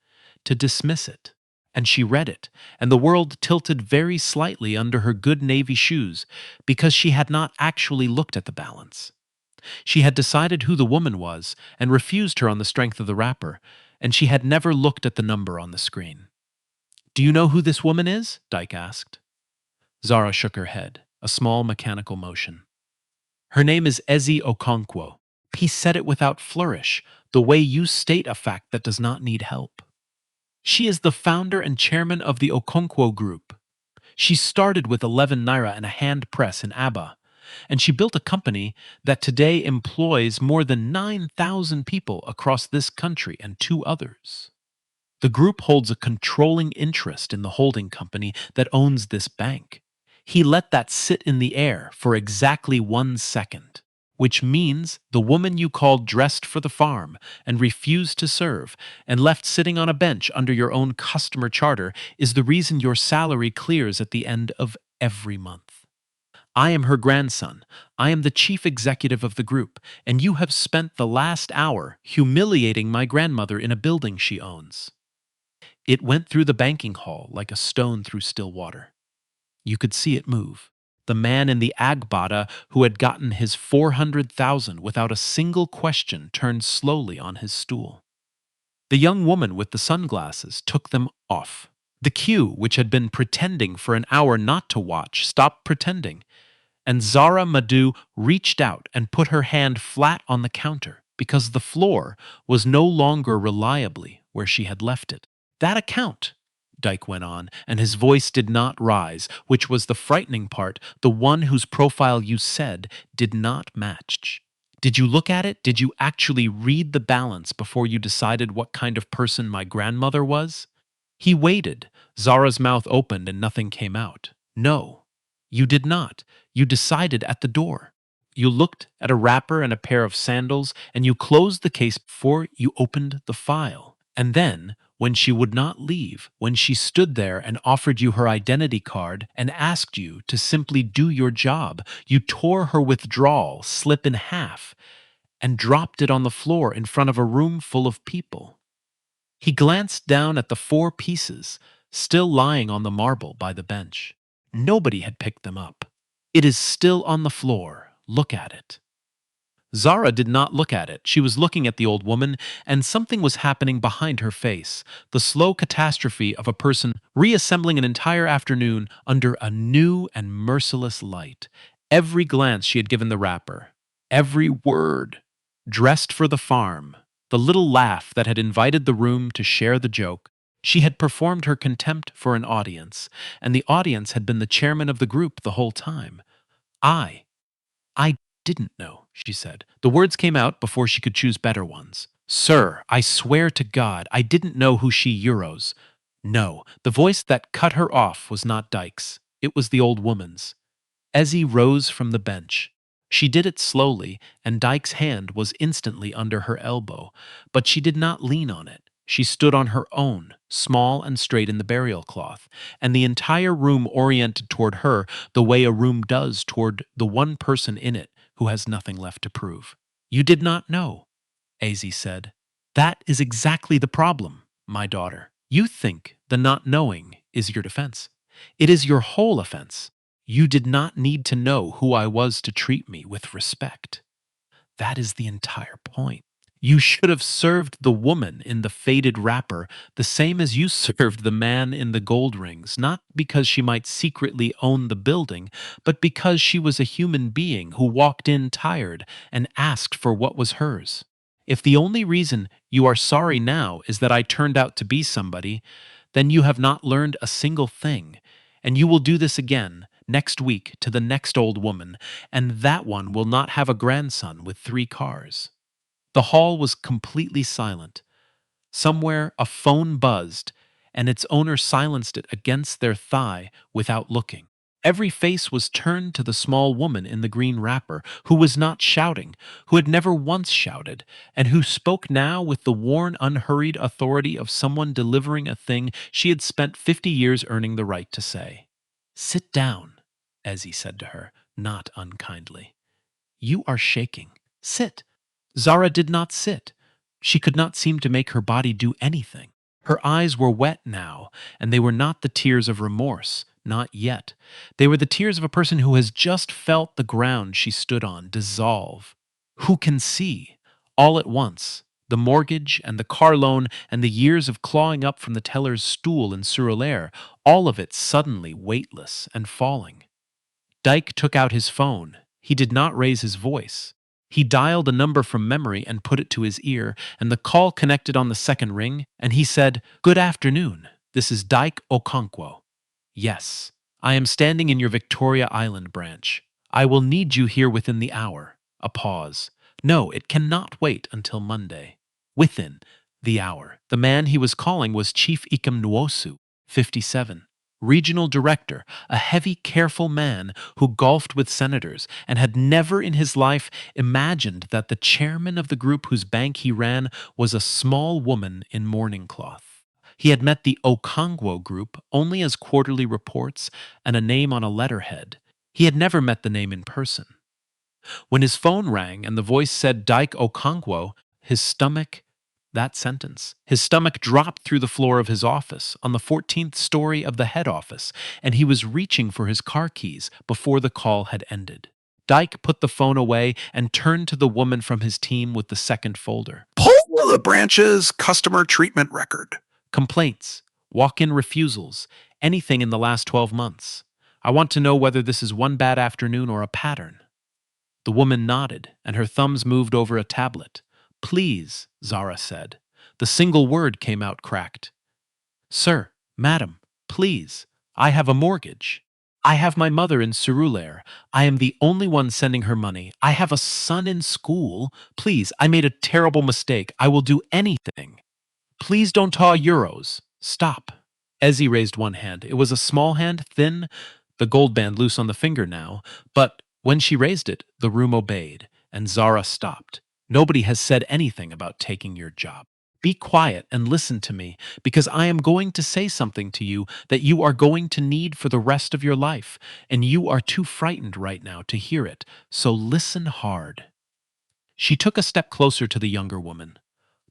to dismiss it. And she read it, and the world tilted very slightly under her good navy shoes because she had not actually looked at the balance. She had decided who the woman was and refused her on the strength of the wrapper, and she had never looked at the number on the screen. Do you know who this woman is? Dyke asked. Zara shook her head, a small mechanical motion. Her name is Ezi Okonkwo. He said it without flourish, the way you state a fact that does not need help. She is the founder and chairman of the Okonkwo Group. She started with 11 naira and a hand press in Aba, and she built a company that today employs more than 9,000 people across this country and two others. The group holds a controlling interest in the holding company that owns this bank. He let that sit in the air for exactly 1 second, which means the woman you called dressed for the farm and refused to serve and left sitting on a bench under your own customer charter is the reason your salary clears at the end of every month. I am her grandson. I am the chief executive of the group, and you have spent the last hour humiliating my grandmother in a building she owns. It went through the banking hall like a stone through still water. You could see it move. The man in the Agbada who had gotten his 400,000 without a single question turned slowly on his stool. The young woman with the sunglasses took them off. The queue, which had been pretending for an hour not to watch, stopped pretending, and Zara Madu reached out and put her hand flat on the counter because the floor was no longer reliably where she had left it. That account, Dyke went on, and his voice did not rise, which was the frightening part, the one whose profile you said did not match. Did you look at it? Did you actually read the balance before you decided what kind of person my grandmother was? He waited. Zara's mouth opened and nothing came out. No, you did not. You decided at the door. You looked at a wrapper and a pair of sandals, and you closed the case before you opened the file. And then, when she would not leave, when she stood there and offered you her identity card and asked you to simply do your job, you tore her withdrawal slip in half and dropped it on the floor in front of a room full of people. He glanced down at the 4 pieces, still lying on the marble by the bench. Nobody had picked them up. It is still on the floor. Look at it. Zara did not look at it. She was looking at the old woman, and something was happening behind her face, the slow catastrophe of a person reassembling an entire afternoon under a new and merciless light. Every glance she had given the wrapper, every word, dressed for the farm, the little laugh that had invited the room to share the joke, She had performed her contempt for an audience, and the audience had been the chairman of the group the whole time. I, I didn't know, she said. The words came out before she could choose better ones. Sir, I swear to God, I didn't know who she euros. No, the voice that cut her off was not Dyke's. It was the old woman's. Ezzy rose from the bench. She did it slowly, and Dyke's hand was instantly under her elbow, but she did not lean on it. She stood on her own, small and straight in the burial cloth, and the entire room oriented toward her the way a room does toward the one person in it who has nothing left to prove. You did not know, Azzy said. That is exactly the problem, my daughter. You think the not knowing is your defense. It is your whole offense. You did not need to know who I was to treat me with respect. That is the entire point. You should have served the woman in the faded wrapper the same as you served the man in the gold rings, not because she might secretly own the building, but because she was a human being who walked in tired and asked for what was hers. If the only reason you are sorry now is that I turned out to be somebody, then you have not learned a single thing, and you will do this again next week to the next old woman, and that one will not have a grandson with 3 cars. The hall was completely silent. Somewhere a phone buzzed, and its owner silenced it against their thigh without looking. Every face was turned to the small woman in the green wrapper, who was not shouting, who had never once shouted, and who spoke now with the worn, unhurried authority of someone delivering a thing she had spent 50 years earning the right to say. Sit down, Ezzy said to her, not unkindly. You are shaking. Sit. Zara did not sit. She could not seem to make her body do anything. Her eyes were wet now, and they were not the tears of remorse, not yet. They were the tears of a person who has just felt the ground she stood on dissolve. Who can see, all at once, the mortgage and the car loan and the years of clawing up from the teller's stool in Surelaire, all of it suddenly weightless and falling. Dyke took out his phone. He did not raise his voice. He dialed a number from memory and put it to his ear, and the call connected on the second ring, and he said, Good afternoon. This is Dyke Okonkwo. Yes, I am standing in your Victoria Island branch. I will need you here within the hour. A pause. No, it cannot wait until Monday. Within the hour. The man he was calling was Chief Ikem Nwosu, 57. Regional director, a heavy, careful man who golfed with senators and had never in his life imagined that the chairman of the group whose bank he ran was a small woman in mourning cloth. He had met the Okongwo group only as quarterly reports and a name on a letterhead. He had never met the name in person. When his phone rang and the voice said Dyke Okongwo, his stomach that sentence. His stomach dropped through the floor of his office on the 14th story of the head office, and he was reaching for his car keys before the call had ended. Dyke put the phone away and turned to the woman from his team with the second folder. Pull the branch's customer treatment record. Complaints, walk-in refusals, anything in the last 12 months. I want to know whether this is one bad afternoon or a pattern. The woman nodded, and her thumbs moved over a tablet. Please, Zara said. The single word came out cracked. Sir, madam, please, I have a mortgage. I have my mother in Surulaire. I am the only one sending her money. I have a son in school. Please, I made a terrible mistake. I will do anything. Please don't taw euros. Stop. Ezzy raised one hand. It was a small hand, thin, the gold band loose on the finger now, but when she raised it, the room obeyed, and Zara stopped. Nobody has said anything about taking your job. Be quiet and listen to me, because I am going to say something to you that you are going to need for the rest of your life, and you are too frightened right now to hear it, so listen hard. She took a step closer to the younger woman.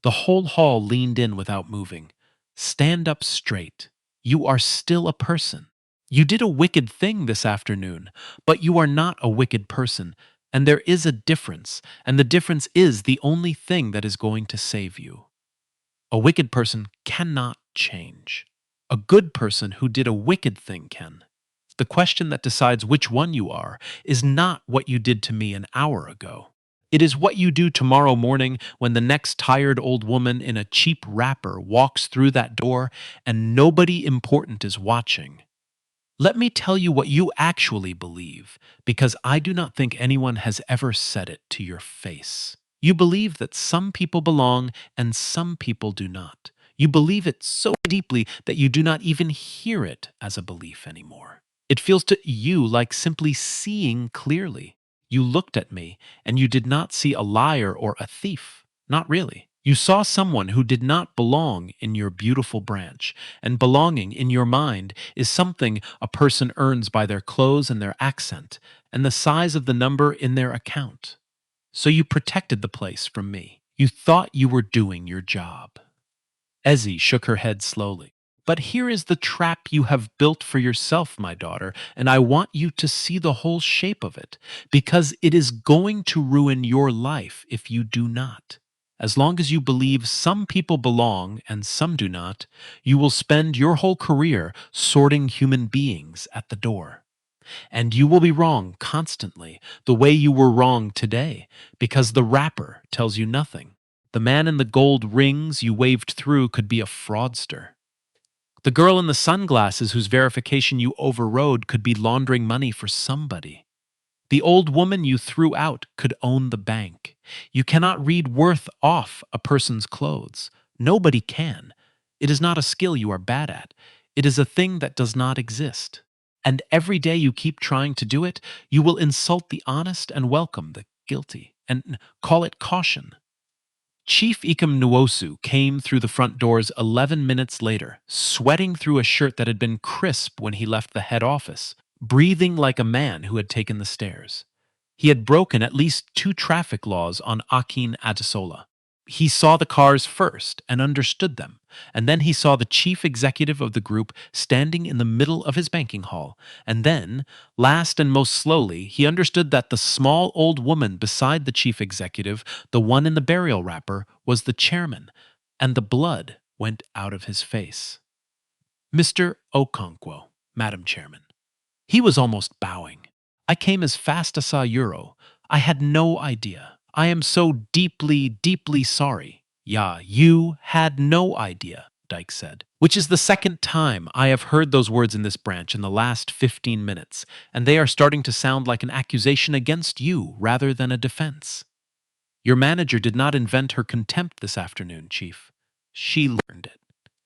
The whole hall leaned in without moving. Stand up straight. You are still a person. You did a wicked thing this afternoon, but you are not a wicked person, and there is a difference, and the difference is the only thing that is going to save you. A wicked person cannot change. A good person who did a wicked thing can. The question that decides which one you are is not what you did to me an hour ago. It is what you do tomorrow morning when the next tired old woman in a cheap wrapper walks through that door and nobody important is watching. Let me tell you what you actually believe, because I do not think anyone has ever said it to your face. You believe that some people belong and some people do not. You believe it so deeply that you do not even hear it as a belief anymore. It feels to you like simply seeing clearly. You looked at me and you did not see a liar or a thief. Not really. You saw someone who did not belong in your beautiful branch, and belonging in your mind is something a person earns by their clothes and their accent, and the size of the number in their account. So you protected the place from me. You thought you were doing your job. Ezzy shook her head slowly. But here is the trap you have built for yourself, my daughter, and I want you to see the whole shape of it, because it is going to ruin your life if you do not. As long as you believe some people belong and some do not, you will spend your whole career sorting human beings at the door. And you will be wrong constantly, the way you were wrong today, because the wrapper tells you nothing. The man in the gold rings you waved through could be a fraudster. The girl in the sunglasses whose verification you overrode could be laundering money for somebody. The old woman you threw out could own the bank. You cannot read worth off a person's clothes. Nobody can. It is not a skill you are bad at. It is a thing that does not exist. And every day you keep trying to do it, you will insult the honest and welcome the guilty, and call it caution. Chief Ikem Nwosu came through the front doors 11 minutes later, sweating through a shirt that had been crisp when he left the head office, breathing like a man who had taken the stairs. He had broken at least 2 traffic laws on Akin Adesola. He saw the cars first and understood them, and then he saw the chief executive of the group standing in the middle of his banking hall, and then, last and most slowly, he understood that the small old woman beside the chief executive, the one in the burial wrapper, was the chairman, and the blood went out of his face. Mr. Okonkwo, Madam Chairman. He was almost bowing. I came as fast as a euro. I had no idea. I am so deeply, deeply sorry. Yeah, you had no idea, Dyke said, which is the second time I have heard those words in this branch in the last 15 minutes, and they are starting to sound like an accusation against you rather than a defense. Your manager did not invent her contempt this afternoon, Chief. She learned it.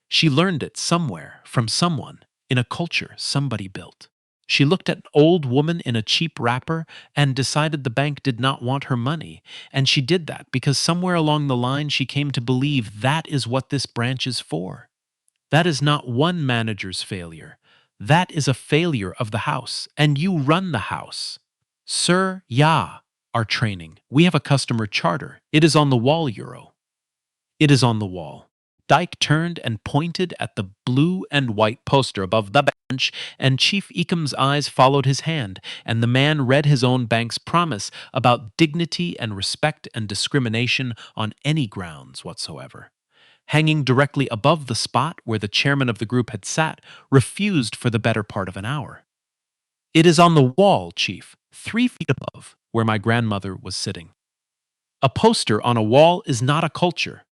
She learned it somewhere, from someone, in a culture somebody built. She looked at an old woman in a cheap wrapper and decided the bank did not want her money, and she did that because somewhere along the line she came to believe that is what this branch is for. That is not one manager's failure. That is a failure of the house, and you run the house. Sir, yeah, our training. We have a customer charter. It is on the wall, Euro. It is on the wall. Dyke turned and pointed at the blue and white poster above the bench, and Chief Ekham's eyes followed his hand, and the man read his own bank's promise about dignity and respect and discrimination on any grounds whatsoever. Hanging directly above the spot where the chairman of the group had sat, refused for the better part of an hour. It is on the wall, Chief, 3 feet above where my grandmother was sitting. A poster on a wall is not a culture.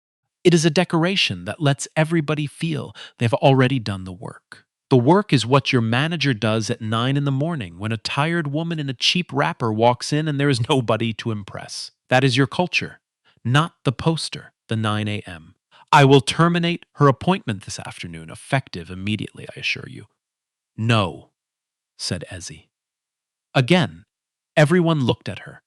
It is a decoration that lets everybody feel they've already done the work. The work is what your manager does at 9 in the morning when a tired woman in a cheap wrapper walks in and there is nobody to impress. That is your culture, not the poster, the 9 a.m. I will terminate her appointment this afternoon, effective immediately, I assure you. No, said Ezzy. Again, everyone looked at her.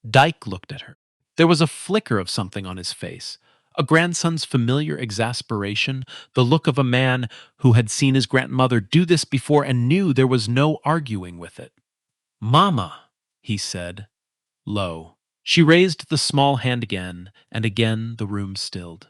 Dyke looked at her. There was a flicker of something on his face, a grandson's familiar exasperation, the look of a man who had seen his grandmother do this before and knew there was no arguing with it. Mama, he said, low. She raised the small hand again, and again the room stilled.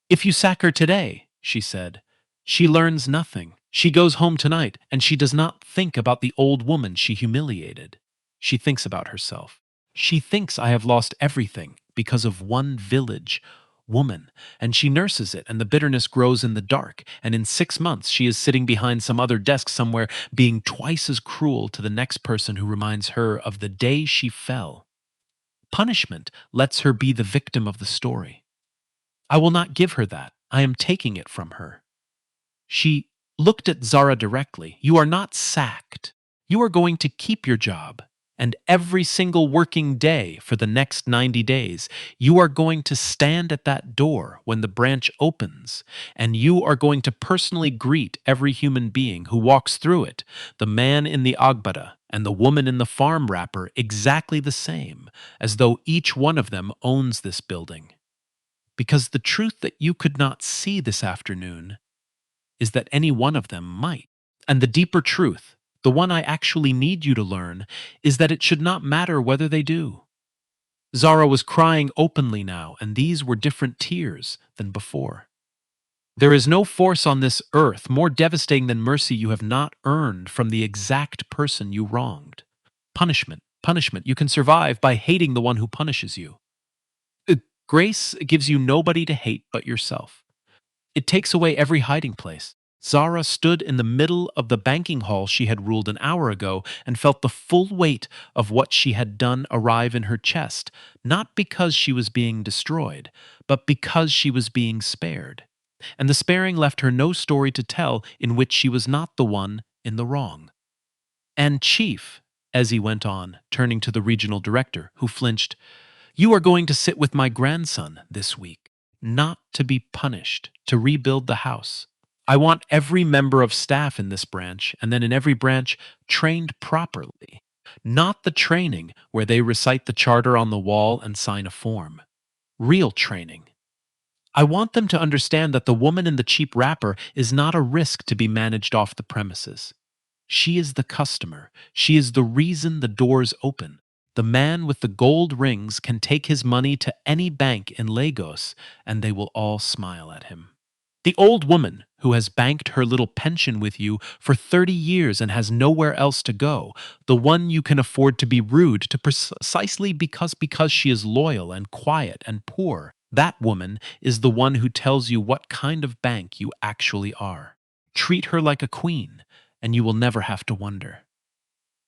If you sack her today, she said, she learns nothing. She goes home tonight, and she does not think about the old woman she humiliated. She thinks about herself. She thinks I have lost everything because of one village woman, and she nurses it, and the bitterness grows in the dark, and in 6 months she is sitting behind some other desk somewhere, being twice as cruel to the next person who reminds her of the day she fell. Punishment lets her be the victim of the story. I will not give her that. I am taking it from her. She looked at Zara directly. You are not sacked. You are going to keep your job. And every single working day for the next 90 days, you are going to stand at that door when the branch opens, and you are going to personally greet every human being who walks through it, the man in the agbada and the woman in the farm wrapper exactly the same, as though each one of them owns this building. Because the truth that you could not see this afternoon is that any one of them might. And the deeper truth, the one I actually need you to learn, is that it should not matter whether they do. Zara was crying openly now, and these were different tears than before. There is no force on this earth more devastating than mercy you have not earned from the exact person you wronged. Punishment, punishment. You can survive by hating the one who punishes you. Uh, Grace gives you nobody to hate but yourself. It takes away every hiding place. Zara stood in the middle of the banking hall she had ruled an hour ago and felt the full weight of what she had done arrive in her chest, not because she was being destroyed, but because she was being spared. And the sparing left her no story to tell in which she was not the one in the wrong. And Chief, Ezzy went on, turning to the regional director, who flinched, you are going to sit with my grandson this week, not to be punished, to rebuild the house. I want every member of staff in this branch, and then in every branch, trained properly. Not the training where they recite the charter on the wall and sign a form. Real training. I want them to understand that the woman in the cheap wrapper is not a risk to be managed off the premises. She is the customer. She is the reason the doors open. The man with the gold rings can take his money to any bank in Lagos, and they will all smile at him. The old woman who has banked her little pension with you for 30 years and has nowhere else to go, the one you can afford to be rude to precisely because she is loyal and quiet and poor, that woman is the one who tells you what kind of bank you actually are. Treat her like a queen, and you will never have to wonder.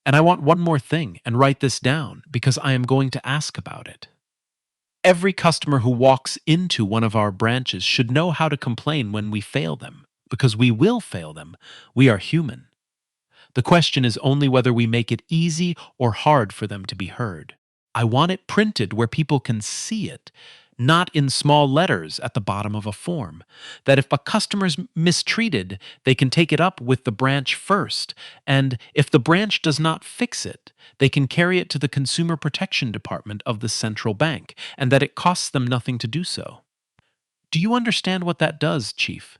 And I want one more thing, and write this down, because I am going to ask about it. Every customer who walks into one of our branches should know how to complain when we fail them, because we will fail them. We are human. The question is only whether we make it easy or hard for them to be heard. I want it printed where people can see it, not in small letters at the bottom of a form. That if a customer's mistreated, they can take it up with the branch first, and if the branch does not fix it, they can carry it to the Consumer Protection Department of the central bank, and that it costs them nothing to do so. Do you understand what that does, Chief?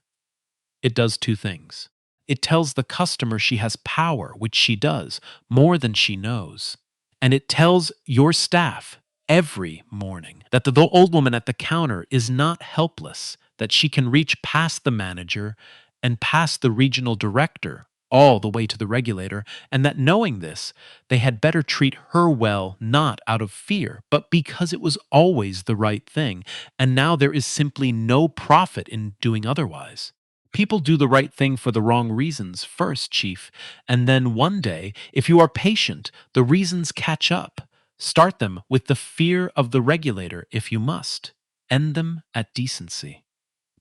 It does two things. It tells the customer she has power, which she does, more than she knows. And it tells your staff every morning that the old woman at the counter is not helpless, that she can reach past the manager and past the regional director, all the way to the regulator, and that knowing this, they had better treat her well, not out of fear, but because it was always the right thing, and now there is simply no profit in doing otherwise. People do the right thing for the wrong reasons first, Chief, and then one day, if you are patient, the reasons catch up. Start them with the fear of the regulator if you must. End them at decency.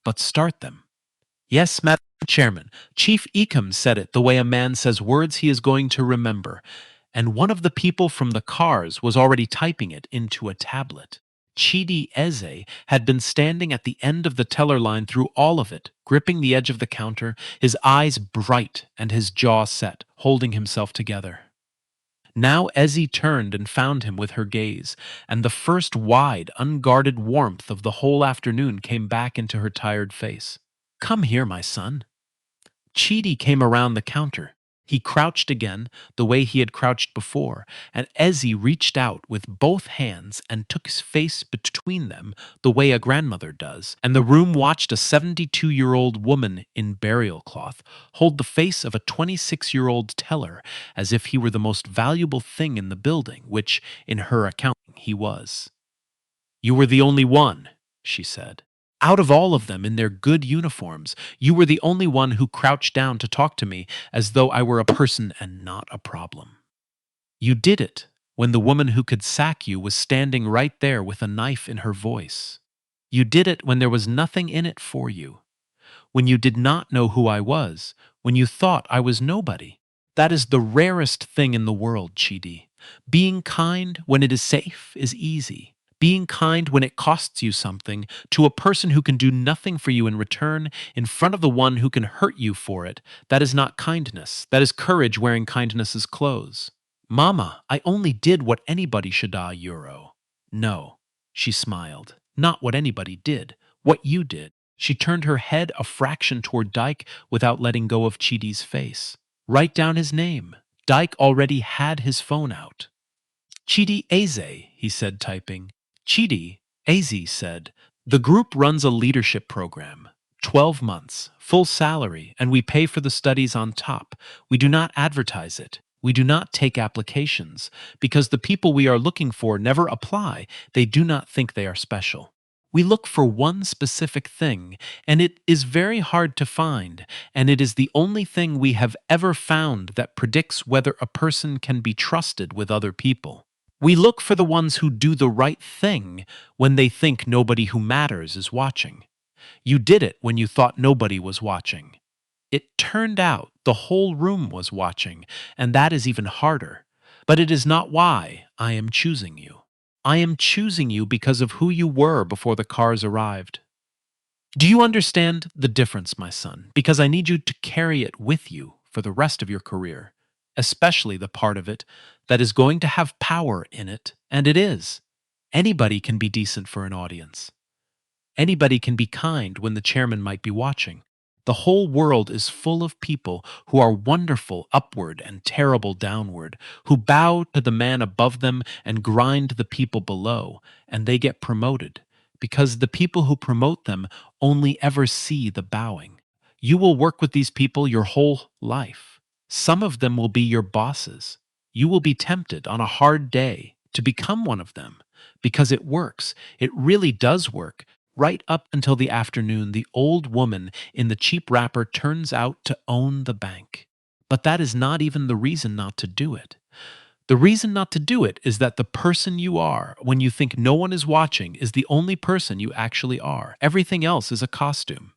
But start them. Yes, Madam Chairman, Chief Ecom said it the way a man says words he is going to remember, and one of the people from the cars was already typing it into a tablet. Chidi Eze had been standing at the end of the teller line through all of it, gripping the edge of the counter, his eyes bright and his jaw set, holding himself together. Now Ezzy turned and found him with her gaze, and the first wide, unguarded warmth of the whole afternoon came back into her tired face. Come here, my son. Chidi came around the counter. He crouched again, the way he had crouched before, and Ezzy reached out with both hands and took his face between them, the way a grandmother does, and the room watched a 72-year-old woman in burial cloth hold the face of a 26-year-old teller as if he were the most valuable thing in the building, which, in her accounting, he was. You were the only one, she said. Out of all of them in their good uniforms, you were the only one who crouched down to talk to me as though I were a person and not a problem. You did it when the woman who could sack you was standing right there with a knife in her voice. You did it when there was nothing in it for you, when you did not know who I was, when you thought I was nobody. That is the rarest thing in the world, Chidi. Being kind when it is safe is easy. Being kind when it costs you something to a person who can do nothing for you in return in front of the one who can hurt you for it, that is not kindness. That is courage wearing kindness's clothes. Mama, I only did what anybody should euro. No, she smiled. Not what anybody did. What you did. She turned her head a fraction toward Dyke without letting go of Chidi's face. Write down his name. Dyke already had his phone out. Chidi Eze, he said, typing. Chidi, Eze said. The group runs a leadership program. 12 months, full salary, and we pay for the studies on top. We do not advertise it. We do not take applications, because the people we are looking for never apply. They do not think they are special. We look for one specific thing, and it is very hard to find, and it is the only thing we have ever found that predicts whether a person can be trusted with other people. We look for the ones who do the right thing when they think nobody who matters is watching. You did it when you thought nobody was watching. It turned out the whole room was watching, and that is even harder. But it is not why I am choosing you. I am choosing you because of who you were before the cars arrived. Do you understand the difference, my son? Because I need you to carry it with you for the rest of your career, especially the part of it that is going to have power in it, and it is. Anybody can be decent for an audience. Anybody can be kind when the chairman might be watching. The whole world is full of people who are wonderful upward and terrible downward, who bow to the man above them and grind the people below, and they get promoted, because the people who promote them only ever see the bowing. You will work with these people your whole life. Some of them will be your bosses. You will be tempted on a hard day to become one of them, because it works. It really does work. Right up until the afternoon, the old woman in the cheap wrapper turns out to own the bank. But that is not even the reason not to do it. The reason not to do it is that the person you are, when you think no one is watching, is the only person you actually are. Everything else is a costume.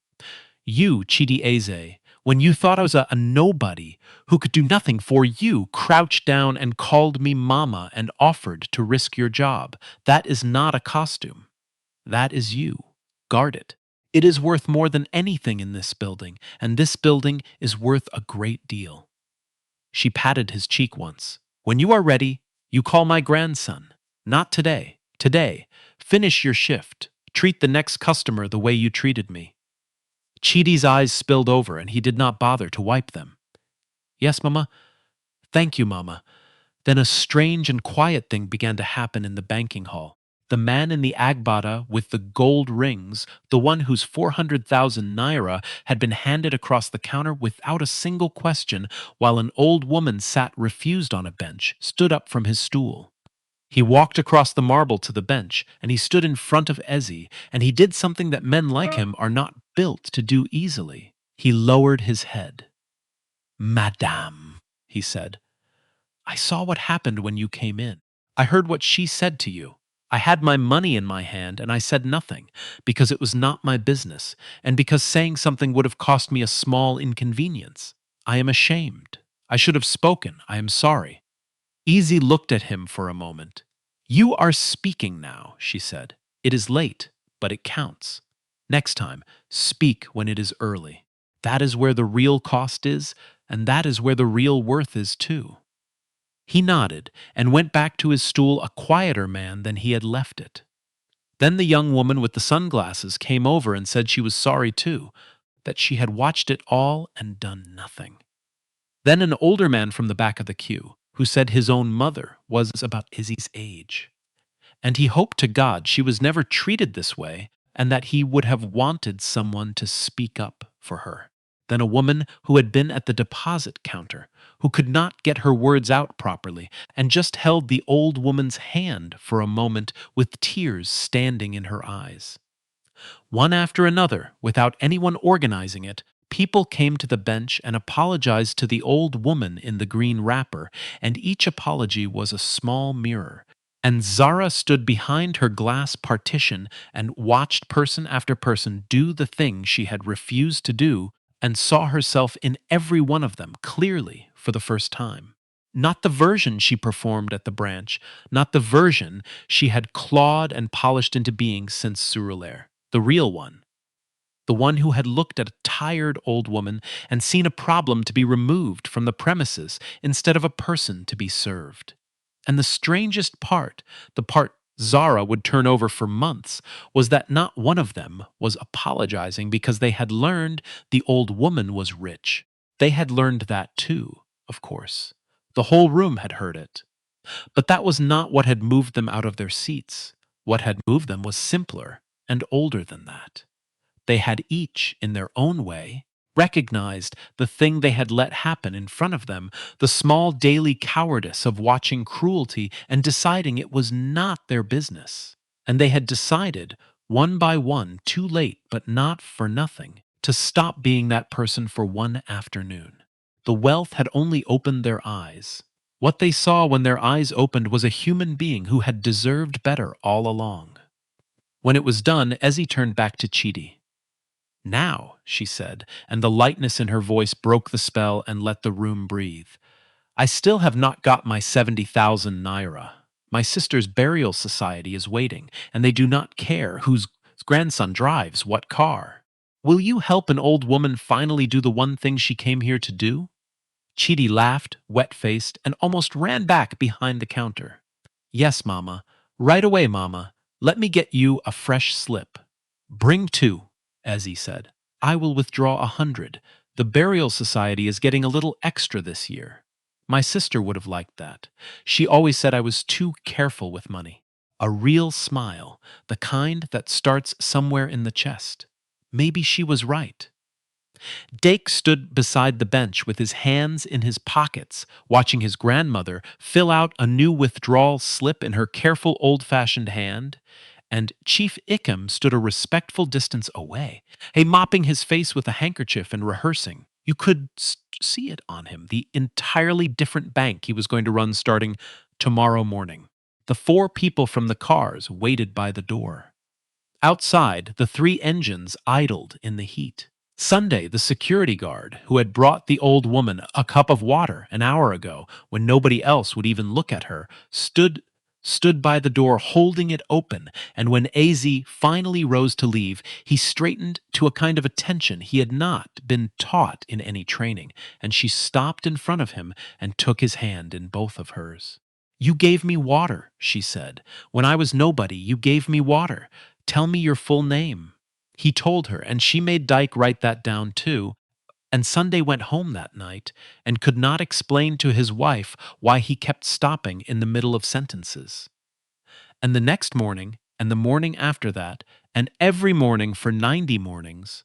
You, Chidi Eze, when you thought I was a nobody who could do nothing for you, crouched down and called me mama and offered to risk your job. That is not a costume. That is you. Guard it. It is worth more than anything in this building, and this building is worth a great deal. She patted his cheek once. When you are ready, you call my grandson. Not today. Today. Finish your shift. Treat the next customer the way you treated me. Chidi's eyes spilled over, and he did not bother to wipe them. Yes, Mama. Thank you, Mama. Then a strange and quiet thing began to happen in the banking hall. The man in the agbada with the gold rings, the one whose 400,000 naira had been handed across the counter without a single question, while an old woman sat refused on a bench, stood up from his stool. He walked across the marble to the bench, and he stood in front of Ezzy, and he did something that men like him are not built to do easily. He lowered his head. Madame, he said, I saw what happened when you came in. I heard what she said to you. I had my money in my hand and I said nothing, because it was not my business, and because saying something would have cost me a small inconvenience. I am ashamed. I should have spoken. I am sorry. Easy looked at him for a moment. You are speaking now, she said. It is late, but it counts. Next time, speak when it is early. That is where the real cost is, and that is where the real worth is too. He nodded and went back to his stool a quieter man than he had left it. Then the young woman with the sunglasses came over and said she was sorry too, that she had watched it all and done nothing. Then an older man from the back of the queue, who said his own mother was about Izzy's age, and he hoped to God she was never treated this way and that he would have wanted someone to speak up for her. Then a woman who had been at the deposit counter, who could not get her words out properly, and just held the old woman's hand for a moment with tears standing in her eyes. One after another, without anyone organizing it, People came to the bench and apologized to the old woman in the green wrapper, and each apology was a small mirror. And Zara stood behind her glass partition and watched person after person do the thing she had refused to do, and saw herself in every one of them clearly for the first time. Not the version she performed at the branch, not the version she had clawed and polished into being since Surulaire. The real one, the one who had looked at a tired old woman and seen a problem to be removed from the premises instead of a person to be served. And the strangest part, the part Zara would turn over for months, was that not one of them was apologizing because they had learned the old woman was rich. They had learned that too, of course. The whole room had heard it. But that was not what had moved them out of their seats. What had moved them was simpler and older than that. They had each, in their own way, recognized the thing they had let happen in front of them, the small daily cowardice of watching cruelty and deciding it was not their business. And they had decided, one by one, too late but not for nothing, to stop being that person for one afternoon. The wealth had only opened their eyes. What they saw when their eyes opened was a human being who had deserved better all along. When it was done, Ezzy turned back to Chidi. "Now," she said, and the lightness in her voice broke the spell and let the room breathe. "I still have not got my 70,000 naira. My sister's burial society is waiting, and they do not care whose grandson drives what car. Will you help an old woman finally do the one thing she came here to do?" Chidi laughed, wet-faced, and almost ran back behind the counter. "Yes, Mama. Right away, Mama. Let me get you a fresh slip." "Bring two," Ezzy said. "I will withdraw 100. The burial society is getting a little extra this year." My sister would have liked that. She always said I was too careful with money. A real smile, the kind that starts somewhere in the chest. Maybe she was right. Dake stood beside the bench with his hands in his pockets, watching his grandmother fill out a new withdrawal slip in her careful old-fashioned hand, and Chief Ickham stood a respectful distance away, mopping his face with a handkerchief and rehearsing. You could see it on him, the entirely different bank he was going to run starting tomorrow morning. The four people from the cars waited by the door. Outside, the three engines idled in the heat. Sunday, the security guard, who had brought the old woman a cup of water an hour ago when nobody else would even look at her, stood by the door holding it open, and when AZ finally rose to leave, he straightened to a kind of attention he had not been taught in any training, and she stopped in front of him and took his hand in both of hers. "You gave me water," she said. "When I was nobody, you gave me water. Tell me your full name." He told her, and she made Dyke write that down too, and Sunday went home that night and could not explain to his wife why he kept stopping in the middle of sentences. And the next morning, and the morning after that, and every morning for 90 mornings,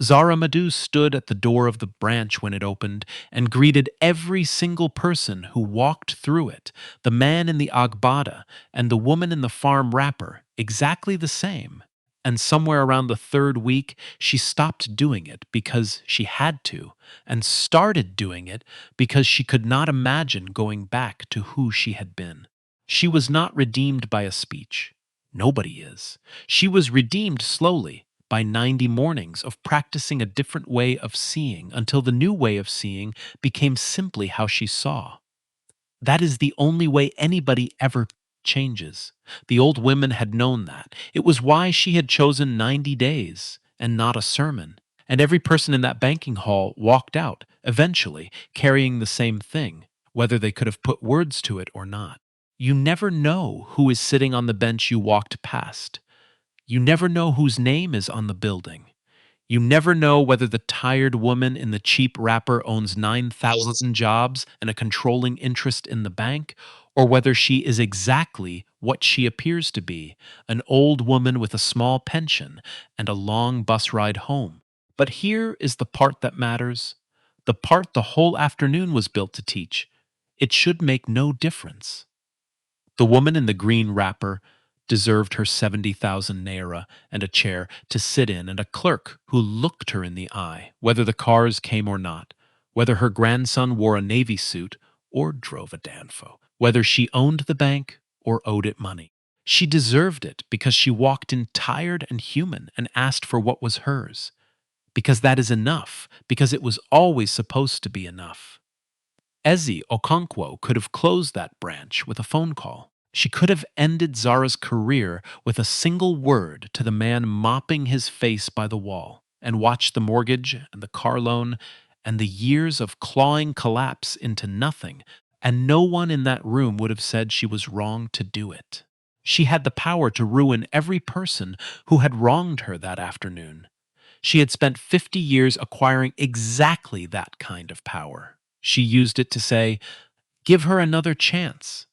Zara Madhu stood at the door of the branch when it opened and greeted every single person who walked through it, the man in the agbada and the woman in the farm wrapper, exactly the same. And somewhere around the third week, she stopped doing it because she had to, and started doing it because she could not imagine going back to who she had been. She was not redeemed by a speech. Nobody is. She was redeemed slowly, by 90 mornings of practicing a different way of seeing until the new way of seeing became simply how she saw. That is the only way anybody ever changes. The old women had known that. It was why she had chosen 90 days and not a sermon. And every person in that banking hall walked out, eventually, carrying the same thing, whether they could have put words to it or not. You never know who is sitting on the bench you walked past. You never know whose name is on the building. You never know whether the tired woman in the cheap wrapper owns 9,000 jobs and a controlling interest in the bank, or whether she is exactly what she appears to be, an old woman with a small pension and a long bus ride home. But here is the part that matters, the part the whole afternoon was built to teach. It should make no difference. The woman in the green wrapper deserved her 70,000 naira and a chair to sit in and a clerk who looked her in the eye, whether the cars came or not, whether her grandson wore a navy suit or drove a Danfo, whether she owned the bank or owed it money. She deserved it because she walked in tired and human and asked for what was hers. Because that is enough, because it was always supposed to be enough. Ezi Okonkwo could have closed that branch with a phone call. She could have ended Zara's career with a single word to the man mopping his face by the wall and watched the mortgage and the car loan and the years of clawing collapse into nothing, and no one in that room would have said she was wrong to do it. She had the power to ruin every person who had wronged her that afternoon. She had spent 50 years acquiring exactly that kind of power. She used it to say, "Give her another chance."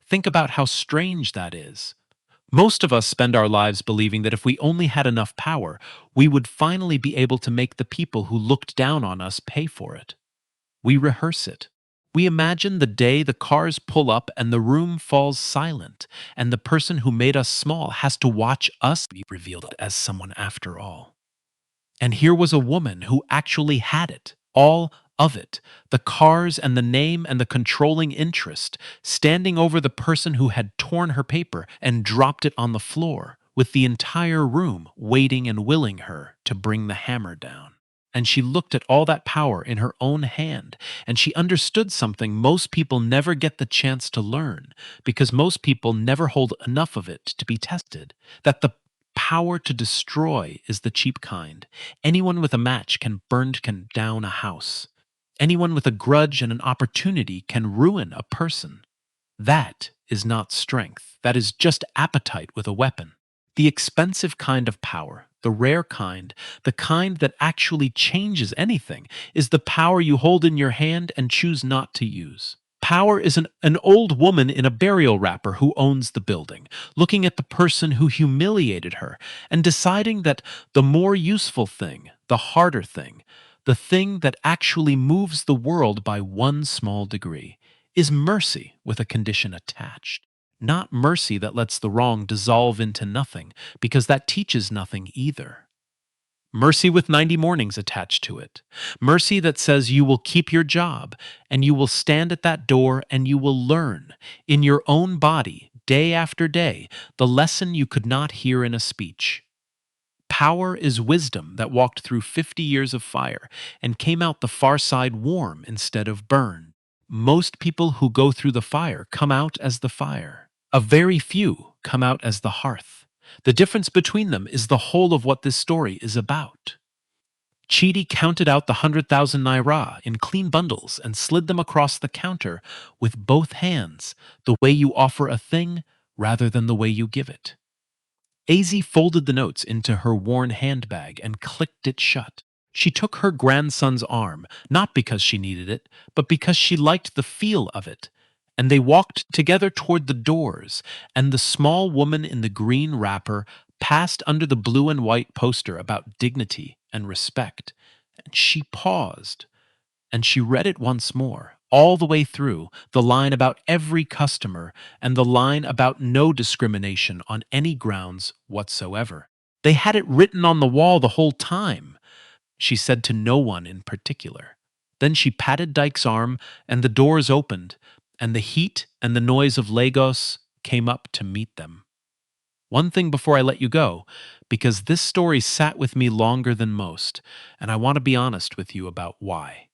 Think about how strange that is. Most of us spend our lives believing that if we only had enough power, we would finally be able to make the people who looked down on us pay for it. We rehearse it. We imagine the day the cars pull up and the room falls silent, and the person who made us small has to watch us be revealed as someone after all. And here was a woman who actually had it, all of it, the cars and the name and the controlling interest, standing over the person who had torn her paper and dropped it on the floor, with the entire room waiting and willing her to bring the hammer down. And she looked at all that power in her own hand, and she understood something most people never get the chance to learn, because most people never hold enough of it to be tested, that the power to destroy is the cheap kind. Anyone with a match can down a house. Anyone with a grudge and an opportunity can ruin a person. That is not strength. That is just appetite with a weapon. The expensive kind of power, the rare kind, the kind that actually changes anything, is the power you hold in your hand and choose not to use. Power is an old woman in a burial wrapper who owns the building, looking at the person who humiliated her and deciding that the more useful thing, the harder thing, the thing that actually moves the world by one small degree, is mercy with a condition attached. Not mercy that lets the wrong dissolve into nothing, because that teaches nothing either. Mercy with 90 mornings attached to it. Mercy that says you will keep your job and you will stand at that door and you will learn in your own body, day after day, the lesson you could not hear in a speech. Power is wisdom that walked through 50 years of fire and came out the far side warm instead of burned. Most people who go through the fire come out as the fire. A very few come out as the hearth. The difference between them is the whole of what this story is about. Chidi counted out the 100,000 naira in clean bundles and slid them across the counter with both hands, the way you offer a thing rather than the way you give it. Azy folded the notes into her worn handbag and clicked it shut. She took her grandson's arm, not because she needed it, but because she liked the feel of it, and they walked together toward the doors, and the small woman in the green wrapper passed under the blue and white poster about dignity and respect, and she paused, and she read it once more, all the way through, the line about every customer and the line about no discrimination on any grounds whatsoever. They had it written on the wall the whole time, she said to no one in particular. Then she patted Dyke's arm, and the doors opened, and the heat and the noise of Lagos came up to meet them. One thing before I let you go, because this story sat with me longer than most, and I want to be honest with you about why.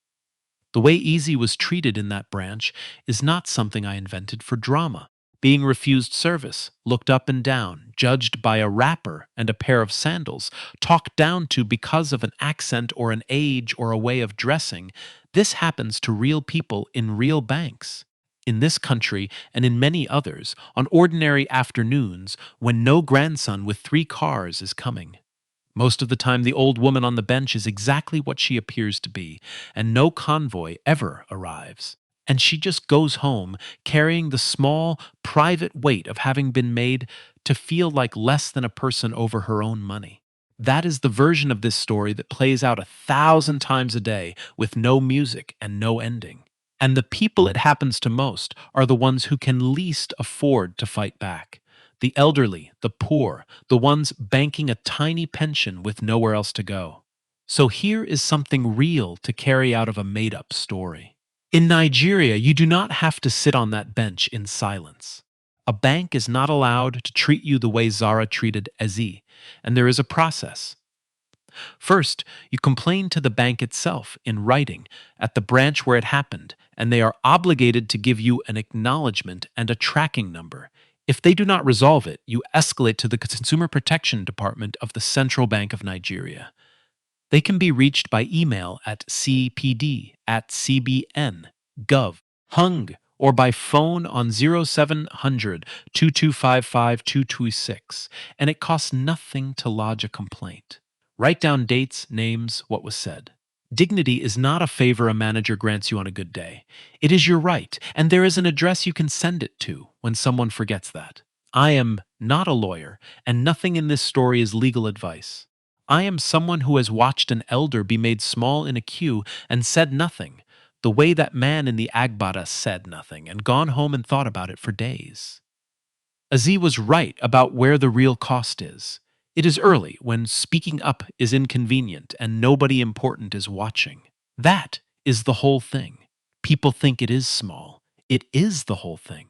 The way Easy was treated in that branch is not something I invented for drama. Being refused service, looked up and down, judged by a wrapper and a pair of sandals, talked down to because of an accent or an age or a way of dressing, this happens to real people in real banks. In this country and in many others, on ordinary afternoons when no grandson with 3 cars is coming. Most of the time, the old woman on the bench is exactly what she appears to be, and no convoy ever arrives. And she just goes home carrying the small, private weight of having been made to feel like less than a person over her own money. That is the version of this story that plays out 1,000 times a day with no music and no ending. And the people it happens to most are the ones who can least afford to fight back. The elderly, the poor, the ones banking a tiny pension with nowhere else to go. So here is something real to carry out of a made up story. In Nigeria, you do not have to sit on that bench in silence. A bank is not allowed to treat you the way Zara treated Ezi, and there is a process. First, you complain to the bank itself in writing at the branch where it happened, and they are obligated to give you an acknowledgement and a tracking number. If they do not resolve it, you escalate to the Consumer Protection Department of the Central Bank of Nigeria. They can be reached by email at cpd@cbn.gov, hung, or by phone on 0700 2255 226, and it costs nothing to lodge a complaint. Write down dates, names, what was said. Dignity is not a favor a manager grants you on a good day. It is your right, and there is an address you can send it to when someone forgets that. I am not a lawyer, and nothing in this story is legal advice. I am someone who has watched an elder be made small in a queue and said nothing, the way that man in the Agbada said nothing, and gone home and thought about it for days. Aziz was right about where the real cost is. It is early, when speaking up is inconvenient and nobody important is watching. That is the whole thing. People think it is small. It is the whole thing.